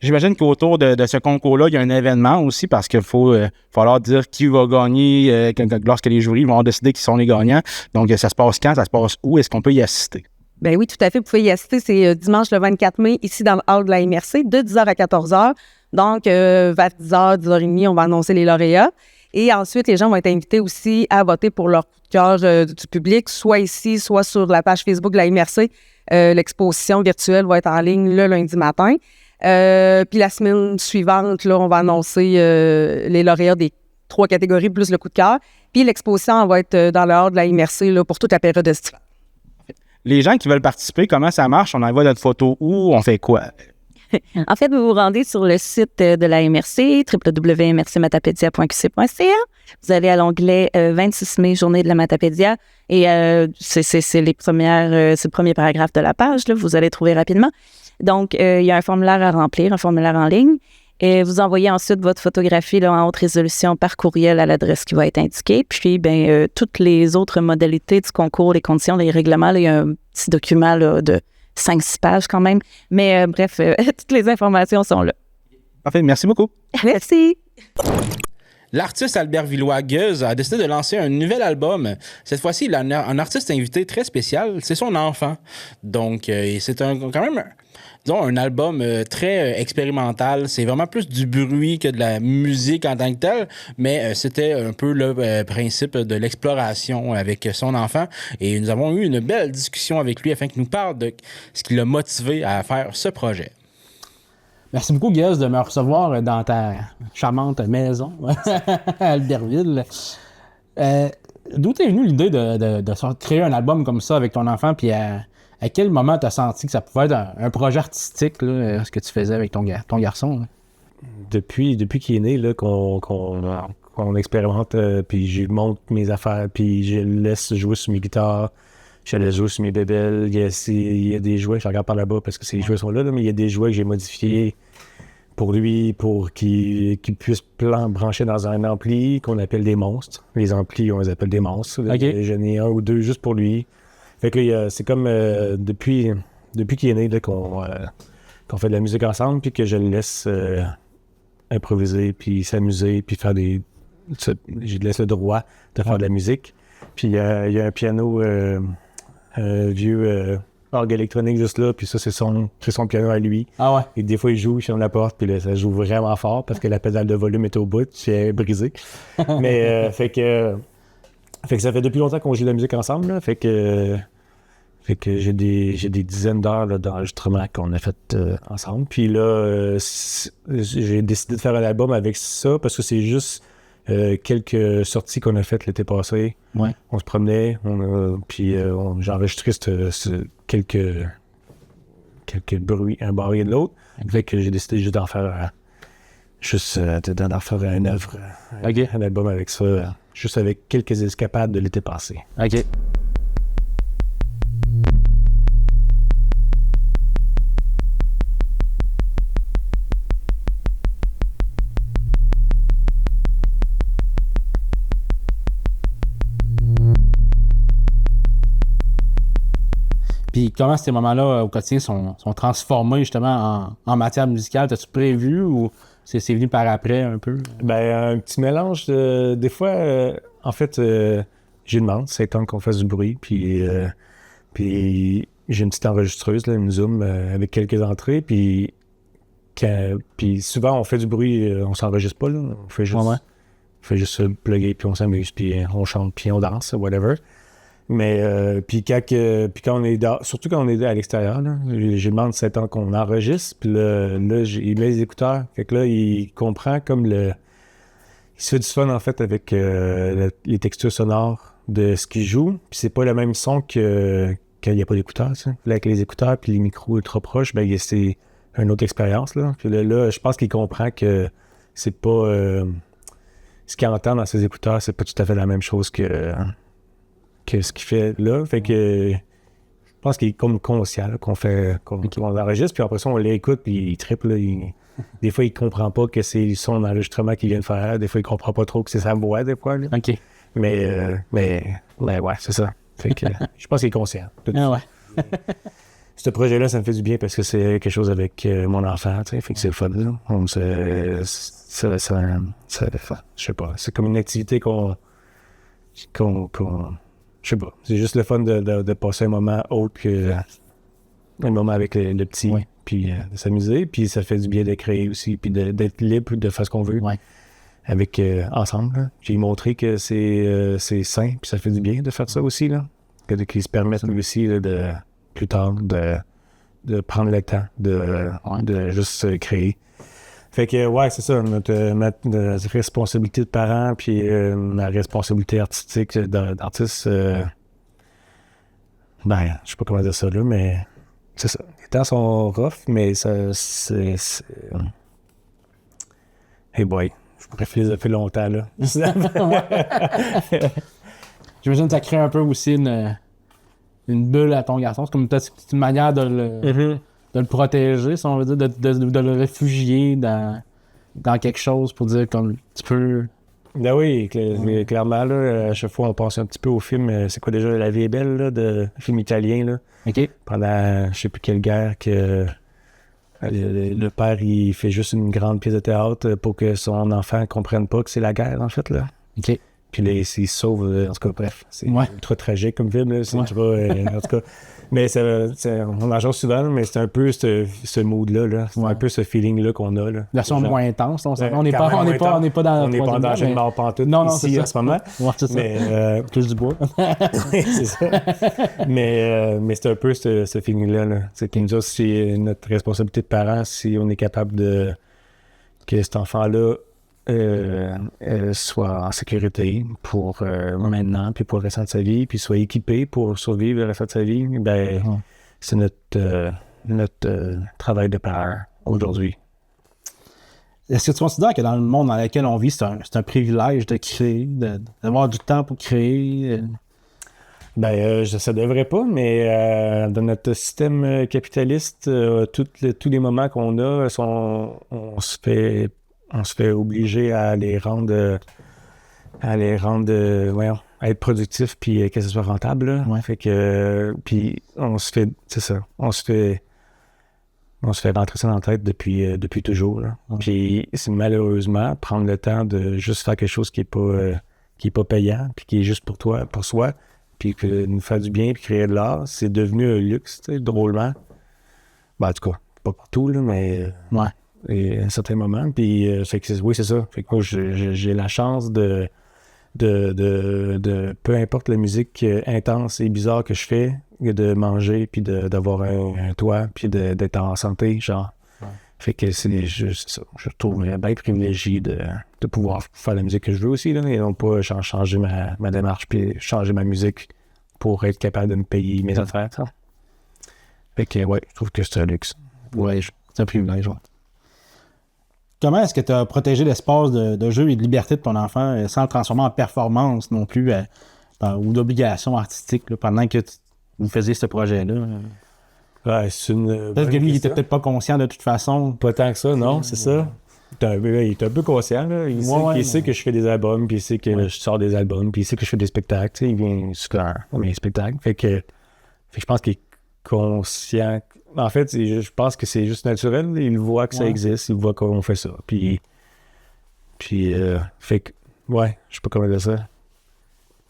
J'imagine qu'autour de ce concours-là, il y a un événement aussi parce qu'il falloir dire qui va gagner lorsque les jurys vont décider qui sont les gagnants. Donc, ça se passe quand? Ça se passe où? Est-ce qu'on peut y assister? Bien oui, tout à fait. Vous pouvez y assister. C'est dimanche le 24 mai, ici dans le hall de la MRC, de 10h à 14h. Donc, vers 10h, 10h30, on va annoncer les lauréats. Et ensuite, les gens vont être invités aussi à voter pour leur coup de cœur du public, soit ici, soit sur la page Facebook de la MRC. L'exposition virtuelle va être en ligne le lundi matin. Puis la semaine suivante, là, on va annoncer les lauréats des 3 catégories plus le coup de cœur. Puis l'exposition elle va être dans le hall de la MRC là, pour toute la période estivale. Les gens qui veulent participer, comment ça marche? On envoie notre photo où? On fait quoi? En fait, vous vous rendez sur le site de la MRC, www.mrcmatapédia.qc.ca. Vous allez à l'onglet 26 mai, journée de la Matapédia, et c'est le premier paragraphe de la page, là, vous allez trouver rapidement. Donc, il y a un formulaire à remplir, un formulaire en ligne. Et vous envoyez ensuite votre photographie là, en haute résolution par courriel à l'adresse qui va être indiquée. Puis, toutes les autres modalités du concours, les conditions, les règlements, là, il y a un petit document là, de 5-6 pages quand même. Mais bref, toutes les informations sont là. Parfait, merci beaucoup. Merci. L'artiste Albert Villois-Gueuse a décidé de lancer un nouvel album. Cette fois-ci, il a un artiste invité très spécial, c'est son enfant. Donc, c'est quand même un album très expérimental. C'est vraiment plus du bruit que de la musique en tant que telle, mais c'était un peu le principe de l'exploration avec son enfant. Et nous avons eu une belle discussion avec lui afin qu'il nous parle de ce qui l'a motivé à faire ce projet. Merci beaucoup, Guez, de me recevoir dans ta charmante maison à Albertville. D'où t'es venue l'idée de créer un album comme ça avec ton enfant, puis à quel moment t'as senti que ça pouvait être un projet artistique, là, ce que tu faisais avec ton garçon? Là? Depuis qu'il est né, là, qu'on expérimente, puis je monte mes affaires, puis je le laisse jouer sur mes guitares, je laisse jouer sur mes bébelles. Il y a des jouets, je regarde par là-bas parce que ces jouets sont là, mais il y a des jouets que j'ai modifiés pour lui, pour qu'il puisse brancher dans un ampli qu'on appelle des monstres. Les amplis, on les appelle des monstres. Okay. J'en ai un ou deux juste pour lui. Fait que c'est comme depuis qu'il est né là, qu'on fait de la musique ensemble, puis que je le laisse improviser, puis s'amuser, puis faire je lui laisse le droit de faire de la musique. Puis il y a un piano, un vieux orgue électronique juste là, puis ça, c'est son piano à lui. Ah ouais? Et des fois, il joue, il ferme la porte, puis là, ça joue vraiment fort parce que la pédale de volume est au bout, puis elle est brisée. Mais fait que ça fait depuis longtemps qu'on joue de la musique ensemble, là, fait que j'ai des dizaines d'heures là, d'enregistrement qu'on a fait ensemble. Puis là, j'ai décidé de faire un album avec ça parce que c'est juste quelques sorties qu'on a faites l'été passé. Ouais. On se promenait, puis j'ai enregistré quelques bruits, un barré de l'autre. Fait que j'ai décidé juste d'en faire une œuvre, un album avec ça, juste avec quelques escapades de l'été passé. OK. Puis comment ces moments-là au quotidien sont transformés justement en matière musicale? T'as-tu prévu ou c'est venu par après un peu? Ben, un petit mélange. Des fois, en fait, j'ai demandé, c'est temps qu'on fasse du bruit. Puis j'ai une petite enregistreuse, là, une Zoom, avec quelques entrées. Puis souvent, on fait du bruit, on s'enregistre pas. Là, on fait juste se plugger, puis on s'amuse, puis on chante, puis on danse, whatever. Mais puis quand on est surtout quand on est à l'extérieur, là, j'ai demandé 7 ans qu'on enregistre, puis là il met les écouteurs, fait que là il comprend comme il se fait du fun en fait avec les textures sonores de ce qu'il joue, puis c'est pas le même son que quand il n'y a pas d'écouteurs, ça. Là, avec les écouteurs puis les micros ultra proches, ben c'est une autre expérience là. Puis là je pense qu'il comprend que c'est pas ce qu'il entend dans ses écouteurs, c'est pas tout à fait la même chose que ce qu'il fait là. Fait que je pense qu'il est comme conscient là, qu'on enregistre, puis après ça, on l'écoute, puis il trippe. Là, des fois, il comprend pas que c'est son enregistrement qu'il vient de faire. Des fois, il comprend pas trop que c'est sa voix, des fois. Là. OK. Mais ouais, c'est ça. Fait que je pense qu'il est conscient. Ah ouais. Ce projet-là, ça me fait du bien parce que c'est quelque chose avec mon enfant, tu sais. Fait que c'est le fun, là. Je sais pas. C'est comme une activité qu'on je sais pas, c'est juste le fun de passer un moment autre que un moment avec le petit, puis de s'amuser, puis ça fait du bien de créer aussi, puis d'être libre, de faire ce qu'on veut avec ensemble. Là. J'ai montré que c'est sain, puis ça fait du bien de faire ça aussi, là, qu'ils se permettent lui aussi là, de plus tard de prendre le temps de juste créer. Fait que, ouais, c'est ça, notre responsabilité de parent, puis la responsabilité artistique d'artiste, je sais pas comment dire ça là, mais c'est ça. Les temps sont rough, mais ça, c'est... Hey boy, je pourrais philosopher longtemps, là. J'imagine que ça crée un peu aussi une bulle à ton garçon. C'est comme peut-être une manière de le protéger, si on veut dire, de le réfugier dans quelque chose pour dire comme tu peux... Ben oui, clairement, là, à chaque fois, on pense un petit peu au film, c'est quoi déjà, La vie est belle, là, de film italien, là. OK. Pendant, je sais plus quelle guerre, que le père, il fait juste une grande pièce de théâtre pour que son enfant comprenne pas que c'est la guerre, en fait, là. OK. Puis là, il se sauve, en tout cas, bref. C'est Ouais. ultra tragique comme film, là. C'est ultra, en tout cas... Mais on en jase souvent, mais c'est un peu ce mood-là, là. C'est un peu ce feeling-là qu'on a, là. Version Genre, moins intense. On quand n'est pas même moins dans on n'est pas en danger de mort pantoute ici, en ce moment. Ouais, c'est ça. Mais, Touche du bois. c'est ça. Mais c'est un peu ce feeling-là, là. C'est que nous autres, c'est notre responsabilité de parents si on est capable de... que cet enfant-là soit en sécurité pour maintenant, puis pour le restant de sa vie, puis soit équipé pour survivre le restant de sa vie, ben, c'est notre travail de parent aujourd'hui. Est-ce que tu considères que dans le monde dans lequel on vit, c'est un privilège de créer, d'avoir du temps pour créer? Ben, ça devrait pas, mais dans notre système capitaliste, tous les moments qu'on a, on se fait obliger à les rendre, voyons, à être productif puis que ce soit rentable. Là. Ouais. Fait que, puis on se fait, c'est ça, on se fait rentrer ça dans la tête depuis toujours. Là. Ouais. Puis c'est malheureusement prendre le temps de juste faire quelque chose qui est pas payant puis qui est juste pour toi, pour soi, puis que nous faire du bien puis créer de l'art, c'est devenu un luxe, tu sais, drôlement. Ben, en tout cas, pas partout, là, mais... Ouais. Et à un certain moment, puis fait que oui, c'est ça. Fait que moi, j'ai la chance de peu importe la musique intense et bizarre que je fais, de manger, puis d'avoir un toit, puis d'être en santé, genre. Ouais. Fait que c'est ça. Je trouve bien privilégié de pouvoir faire la musique que je veux aussi, là, et non pas changer ma démarche, puis changer ma musique pour être capable de me payer mes affaires, ça. Fait que, ouais, je trouve que c'est un luxe. Ouais, c'est un privilège, ouais. Comment est-ce que tu as protégé l'espace de jeu et de liberté de ton enfant sans le transformer en performance non plus ou d'obligation artistique là, pendant que vous faisiez ce projet-là? Ouais, c'est une. Peut-être que lui, il était peut-être pas conscient de toute façon. Pas tant que ça, non, c'est ça. Il est un peu conscient, là. Il sait que je fais des albums, puis il sait que je sors des albums, puis il sait que je fais des spectacles. Tu sais, il vient souvent à mes spectacles. Fait que je pense qu'il est conscient. En fait, je pense que c'est juste naturel. Il voit que ça existe, il voit qu'on fait ça. Puis fait que, ouais, je sais pas comment dire ça.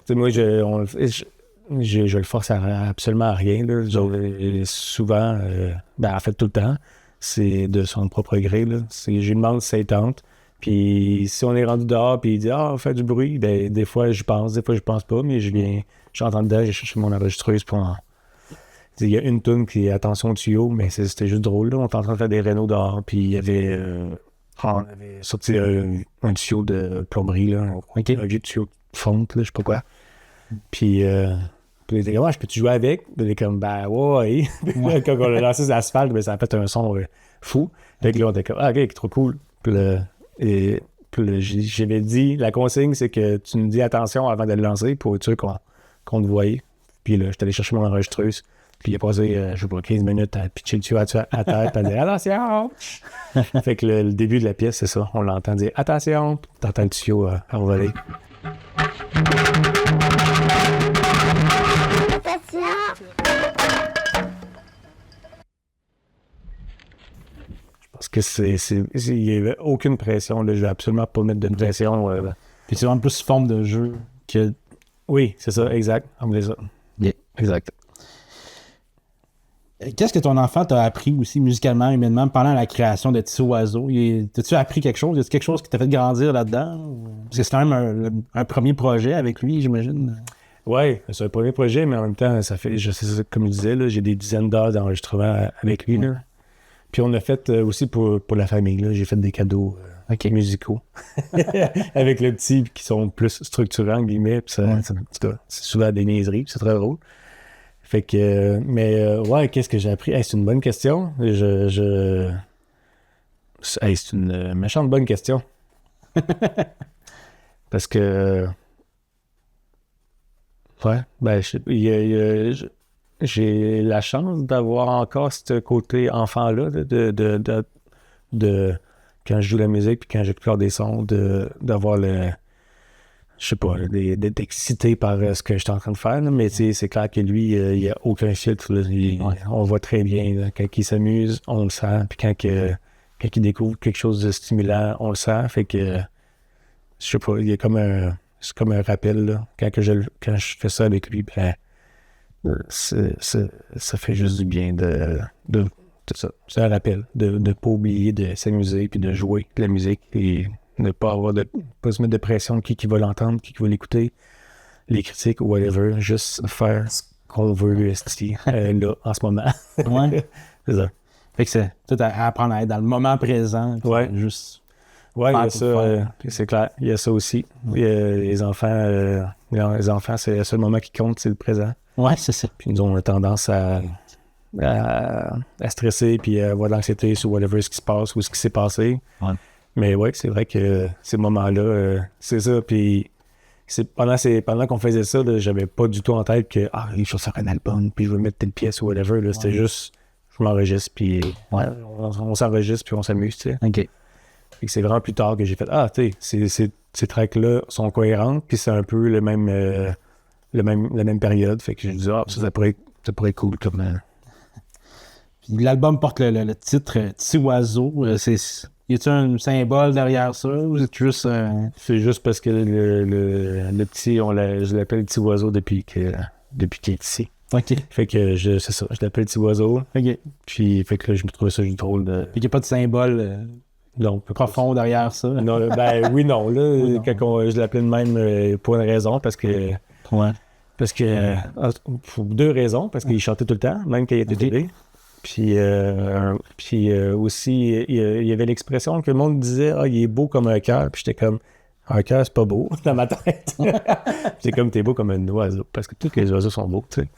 Tu sais, moi, je le force absolument à rien. Là. Souvent, en fait, tout le temps, c'est de son propre gré. Là. Je lui demande si ça tente. Puis si on est rendu dehors, puis il dit « Ah, on fait du bruit », ben des fois, je pense, des fois, je pense pas, mais j'entends dedans, j'ai cherché mon enregistreuse pour il y a une toune qui est attention au tuyau, mais c'était juste drôle. Là. On était en train de faire des rénaux dehors, puis il y avait, on avait sorti un tuyau de plomberie, là, un vieux tuyau de fonte, là, je sais pas quoi. Puis il était comme, je peux-tu jouer avec? Puis il était comme, ben ouais. Quand on a lancé sur l'asphalte, ben, ça a fait un son fou. Fait que là, on était comme, ok, trop cool. Puis j'avais dit, la consigne, c'est que tu nous dis attention avant de le lancer pour être sûr qu'on te voyait. Puis là, j'étais allé chercher mon enregistreuse. Puis il a passé, je sais pas, 15 minutes à pitcher le tuyau à terre, puis à dire « Attention! » Fait que le début de la pièce, c'est ça. On l'entend dire « Attention! » T'entends le tuyau envoler. Je pense que il n'y avait aucune pression. Là. Je vais absolument pas mettre de pression. Puis c'est vraiment plus forme de jeu que... Oui, c'est ça, exact. On me dit ça. Yeah. Exact. Qu'est-ce que ton enfant t'a appris aussi musicalement, humainement, pendant la création de Tissot Oiseau? T'as-tu appris quelque chose? Y a-t-il quelque chose qui t'a fait grandir là-dedans? Parce que c'est quand même un premier projet avec lui, j'imagine. Oui, c'est un premier projet, mais en même temps, ça fait, je sais, comme je disais, là, j'ai des dizaines d'heures d'enregistrement avec lui. Là. Puis on a fait aussi pour la famille, là, j'ai fait des cadeaux musicaux avec le petit qui sont plus structurants, guillemets. Puis c'est souvent des niaiseries, c'est très drôle. Fait que, ouais, qu'est-ce que j'ai appris? Hey, c'est une bonne question. Hey, c'est une méchante bonne question. Parce que, ouais, ben, j'ai la chance d'avoir encore ce côté enfant-là de quand je joue la musique puis quand j'explore des sons, d'avoir je sais pas, d'être excité par ce que je suis en train de faire, là, mais c'est clair que lui, il n'y a aucun filtre. Là, on voit très bien là, quand il s'amuse, on le sent, puis quand il découvre quelque chose de stimulant, on le sent. Fait que, je sais pas, il y a c'est comme un rappel. Là, quand je fais ça avec lui, ben, ça fait juste du bien de ça. C'est un rappel de ne pas oublier de s'amuser puis de jouer de la musique et ne pas se mettre de pression qui va l'entendre, qui va l'écouter, les critiques ou whatever, juste faire ce qu'on veut là, en ce moment. Ouais. C'est ça. Fait que c'est tout à apprendre à être dans le moment présent. Ouais. Juste. Ouais, il y a ça, c'est clair. Il y a ça aussi. Il y a les enfants, c'est le seul moment qui compte, c'est le présent. Ouais, c'est ça. Puis nous, on a tendance à stresser puis à avoir de l'anxiété sur whatever ce qui se passe ou ce qui s'est passé. Ouais. Mais ouais, c'est vrai que ces moments-là, c'est ça. Puis pendant qu'on faisait ça, là, j'avais pas du tout en tête que il faut faire un album, puis je veux mettre telle pièce ou whatever. Là, c'était juste, je m'enregistre, puis on s'enregistre, puis on s'amuse, tu sais. OK. Et c'est vraiment plus tard que j'ai fait tu sais, ces tracks-là sont cohérents, puis c'est un peu la même période. Fait que je me dis, ça pourrait être cool comme. Puis l'album porte le titre Petit Oiseau. Y a-t-il un symbole derrière ça ou c'est juste. C'est juste parce que le petit, je l'appelle Petit Oiseau depuis qu'il est ici. OK. Fait que c'est ça, je l'appelle Petit Oiseau. OK. Puis fait que là, je me trouvais ça juste drôle de. Fait qu'il n'y a pas de symbole profond derrière ça. Non, ben oui, non. Là, quand je l'appelais de même pour une raison, parce que. Ouais. Parce que. Pour deux raisons, parce qu'il chantait tout le temps, même quand il était bébé. Puis aussi, il y avait l'expression que le monde disait il est beau comme un cœur. Puis j'étais comme un cœur, c'est pas beau dans ma tête. C'est comme t'es beau comme un oiseau. Parce que tous les oiseaux sont beaux, tu sais.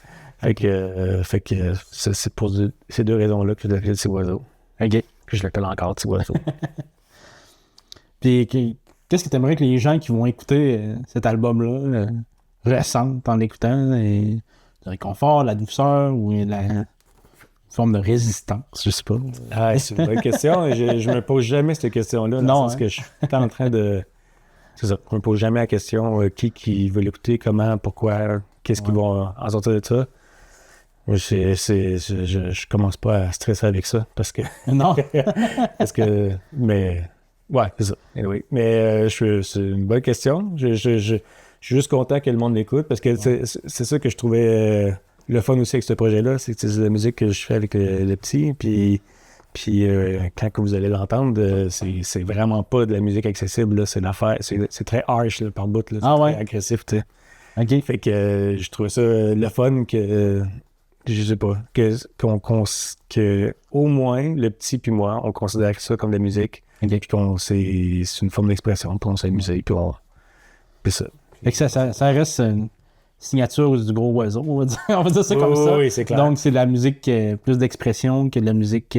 Fait que c'est pour ces deux raisons-là que je l'appelle Petit Oiseau. OK. Que je l'appelle encore Petit Oiseau. Puis qu'est-ce que tu aimerais que les gens qui vont écouter cet album-là ressentent en l'écoutant? Le réconfort, la douceur ou la forme de résistance, je sais pas. C'est une bonne question. Je me pose jamais cette question-là. Non, parce que je suis en train de... C'est ça. Je me pose jamais la question qui veut l'écouter, comment, pourquoi, qu'est-ce qu'ils vont en sortir de ça. Je commence pas à stresser avec ça parce que... Non. parce que... Mais... Ouais, c'est ça. Anyway. Mais c'est une bonne question. Je suis juste content que le monde l'écoute parce que c'est ça que je trouvais... le fun aussi avec ce projet-là, c'est que c'est la musique que je fais avec le petit, puis quand vous allez l'entendre, c'est vraiment pas de la musique accessible, là, c'est l'affaire, c'est très harsh là, par bout, là, très agressif, tu sais. OK. Fait que je trouvais ça le fun que, je sais pas, que au moins le petit puis moi, on considère ça comme de la musique, puis c'est une forme d'expression, puis on s'amuse, puis ça. Fait que ça reste une signature du gros oiseau, on va dire ça comme ça. Oui, c'est clair. Donc, c'est de la musique plus d'expression que de la musique,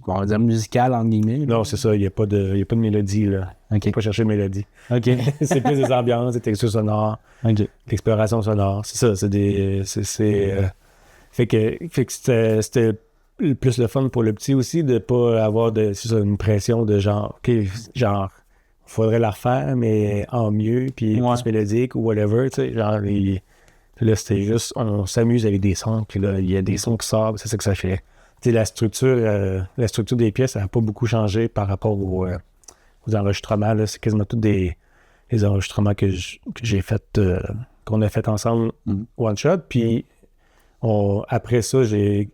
on va dire musicale, entre guillemets. Non, c'est ça, il n'y a pas de mélodie, là. OK. Faut pas chercher de mélodie. OK. C'est plus des ambiances, des textures sonores, l'exploration sonore. C'est ça, fait que c'était plus le fun pour le petit aussi de pas avoir une pression de genre, faudrait la refaire, mais en mieux, puis plus mélodique ou whatever, tu sais, genre, là, c'était juste, on s'amuse avec des sons, puis là, il y a des sons qui sortent, c'est ça que ça fait. Tu sais, la structure des pièces, ça n'a pas beaucoup changé par rapport aux enregistrements, là, c'est quasiment tous les enregistrements que j'ai fait, qu'on a fait ensemble, one shot, puis après ça, j'ai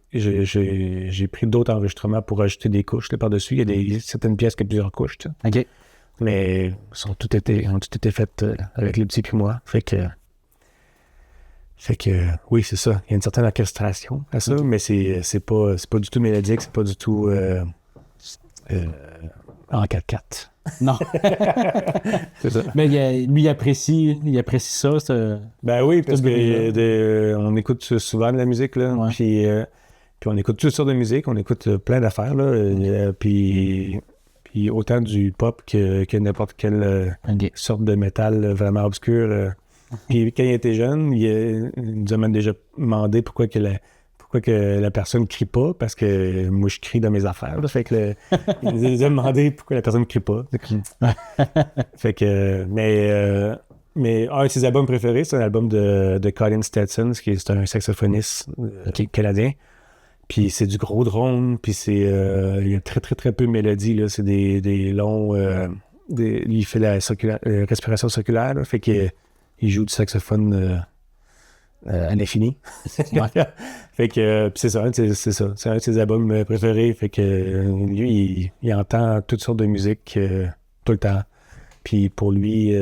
pris d'autres enregistrements pour ajouter des couches là, par-dessus, il y a certaines pièces qui ont plusieurs couches, tu sais. OK. Mais ont tout été faites avec le petit puis moi. Fait que oui, c'est ça. Il y a une certaine orchestration à ça, mais c'est pas du tout mélodique, c'est pas du tout En 4x4. Non. C'est ça. Mais lui, il apprécie ça. Ben oui, parce ce qu'on écoute souvent de la musique, là. Ouais. Puis on écoute toutes sortes de musique, on écoute plein d'affaires, là. Puis autant du pop que n'importe quelle sorte de métal vraiment obscur. Puis quand il était jeune, il nous a même déjà demandé pourquoi que la personne crie pas, parce que moi je crie dans mes affaires. Là. Fait que il nous a demandé pourquoi la personne crie pas. Fait que mais un de ses albums préférés, c'est un album de Colin Stetson, c'est un saxophoniste canadien. Puis c'est du gros drone, puis il y a très très très peu de mélodies, là. C'est des longs lui il fait la respiration circulaire, là. Fait qu'il joue du saxophone à l'infini. Fait que puis c'est ça, c'est un de ses albums préférés. Fait que lui il entend toutes sortes de musique tout le temps. Puis pour lui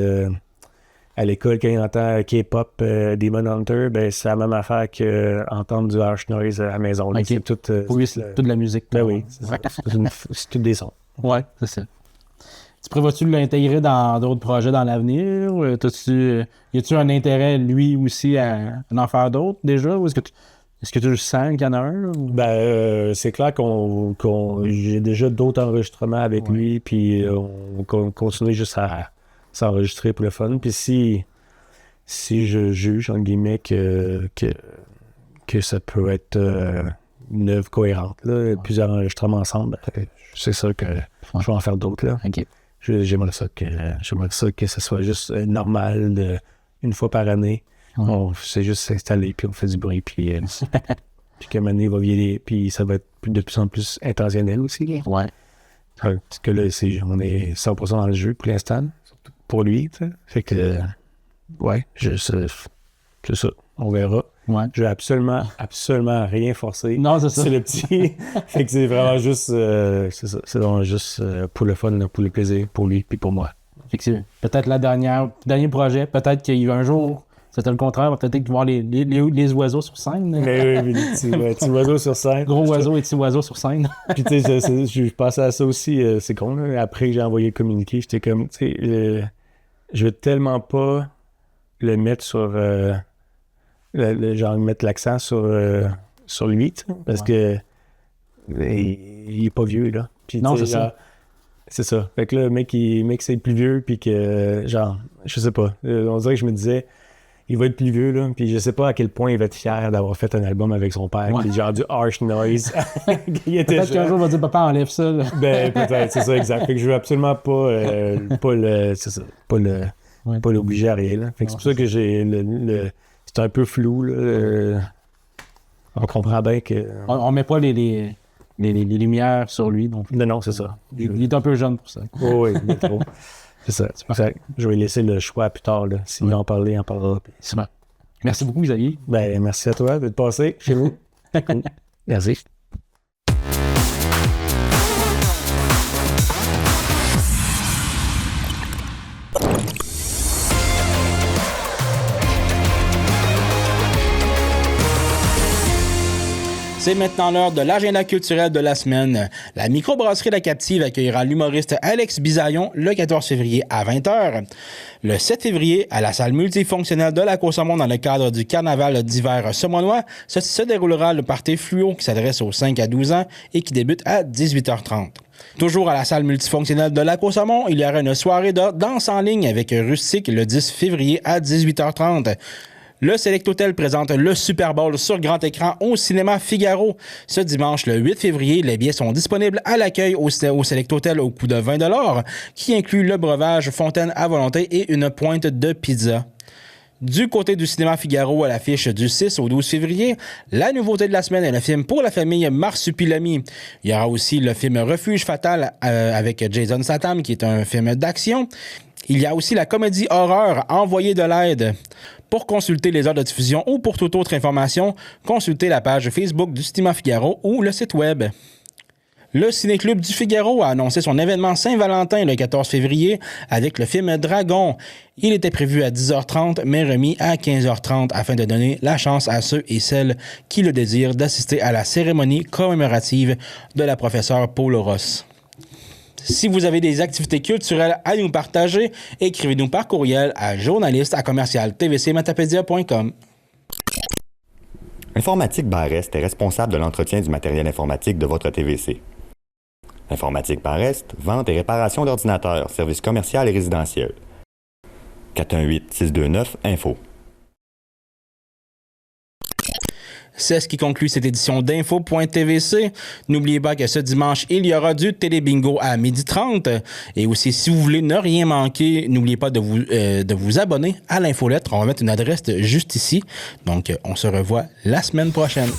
à l'école, quand il entend K-pop, Demon Hunter, ben c'est la même affaire qu'entendre du harsh noise à la maison. Okay. C'est tout, pour lui, c'est toute de la musique. Ben oui, c'est tout des sons. Ouais, c'est ça. Tu prévois-tu de l'intégrer dans d'autres projets dans l'avenir? Y a-tu un intérêt, lui aussi, à en faire d'autres déjà? Ou est-ce que tu sens qu'il y en a un? Ou? Ben, c'est clair j'ai déjà d'autres enregistrements avec lui, puis on continue juste à s'enregistrer pour le fun. Puis si je juge, entre guillemets, que ça peut être une œuvre cohérente, là, plusieurs enregistrements ensemble, c'est sûr que je vais en faire d'autres. Là. Okay. J'aimerais ça que ça soit juste normal, une fois par année. On sait juste s'installer, puis on fait du bruit, puis qu'à un moment donné, il va vieillir, puis ça va être de plus en plus intentionnel aussi. Ouais. Parce que là, on est 100% dans le jeu pour l'instant. Pour lui, tu sais. Fait que, c'est ça. On verra. Ouais. Je vais absolument rien forcer. Non, c'est ça. C'est le petit. Fait que c'est vraiment juste, c'est ça. C'est vraiment juste pour le fun, pour le plaisir, pour lui puis pour moi. Effectivement. Peut-être dernier projet, peut-être qu'il y a un jour, c'était le contraire, peut-être qu'il va voir les oiseaux sur scène. Mais oui, les petits oiseaux sur scène. Gros oiseaux et petits oiseaux sur scène. Puis tu sais, je pensais à ça aussi, c'est con, là. Après que j'ai envoyé le communiqué, j'étais comme, tu sais, je veux tellement pas le mettre sur, genre mettre l'accent sur lui, parce que il est pas vieux, là. Puis, non, c'est ça. C'est ça. Fait que là, le mec c'est plus vieux, puis que, genre, je sais pas. On dirait que je me disais, il va être plus vieux, là, puis je sais pas à quel point il va être fier d'avoir fait un album avec son père, puis genre du harsh noise. Peut-être qu'un jour, il va dire, papa, enlève ça. Là. Ben, peut-être, c'est ça, exact. Fait que je veux absolument pas l'obliger à rien, là. Fait que c'est pour ça que c'est un peu flou, là. On comprend bien que... On met pas les lumières sur lui, donc. Non, c'est ça. Il est un peu jeune pour ça. Oui, il est trop. C'est ça. Je vais laisser le choix plus tard, là. S'il veut en parler, il en parlera. C'est bon. Merci beaucoup, Xavier. Ben, merci à toi de te passer chez vous. Merci. C'est maintenant l'heure de l'agenda culturel de la semaine. La microbrasserie La Captive accueillera l'humoriste Alex Bisaillon le 14 février à 20h. Le 7 février, à la salle multifonctionnelle de la Côte-Saumon dans le cadre du carnaval d'hiver semonois, se déroulera le party fluo qui s'adresse aux 5 à 12 ans et qui débute à 18h30. Toujours à la salle multifonctionnelle de la Côte-Saumon, il y aura une soirée de danse en ligne avec Rustique le 10 février à 18h30. Le Select Hotel présente le Super Bowl sur grand écran au cinéma Figaro. Ce dimanche, le 8 février, les billets sont disponibles à l'accueil au Select Hotel au coût de 20$, qui inclut le breuvage Fontaine à volonté et une pointe de pizza. Du côté du cinéma Figaro, à l'affiche du 6 au 12 février, la nouveauté de la semaine est le film pour la famille Marsupilami. Il y aura aussi le film Refuge fatal avec Jason Statham, qui est un film d'action. Il y a aussi la comédie horreur Envoyer de l'aide. Pour consulter les heures de diffusion ou pour toute autre information, consultez la page Facebook du Cinéma Figaro ou le site web. Le Ciné-Club du Figaro a annoncé son événement Saint-Valentin le 14 février avec le film Dragon. Il était prévu à 10h30, mais remis à 15h30 afin de donner la chance à ceux et celles qui le désirent d'assister à la cérémonie commémorative de la professeure Paul Ross. Si vous avez des activités culturelles à nous partager, écrivez-nous par courriel à journaliste@tvcmatapédia.com. Informatique Bar-Est est responsable de l'entretien du matériel informatique de votre TVC. Informatique Bar-Est, vente et réparation d'ordinateurs, services commerciaux et résidentiels. 418-629-INFO. C'est ce qui conclut cette édition d'Info.tvc. N'oubliez pas que ce dimanche, il y aura du télé-bingo à 12h30. Et aussi, si vous voulez ne rien manquer, n'oubliez pas de vous abonner à l'infolettre. On va mettre une adresse juste ici. Donc, on se revoit la semaine prochaine.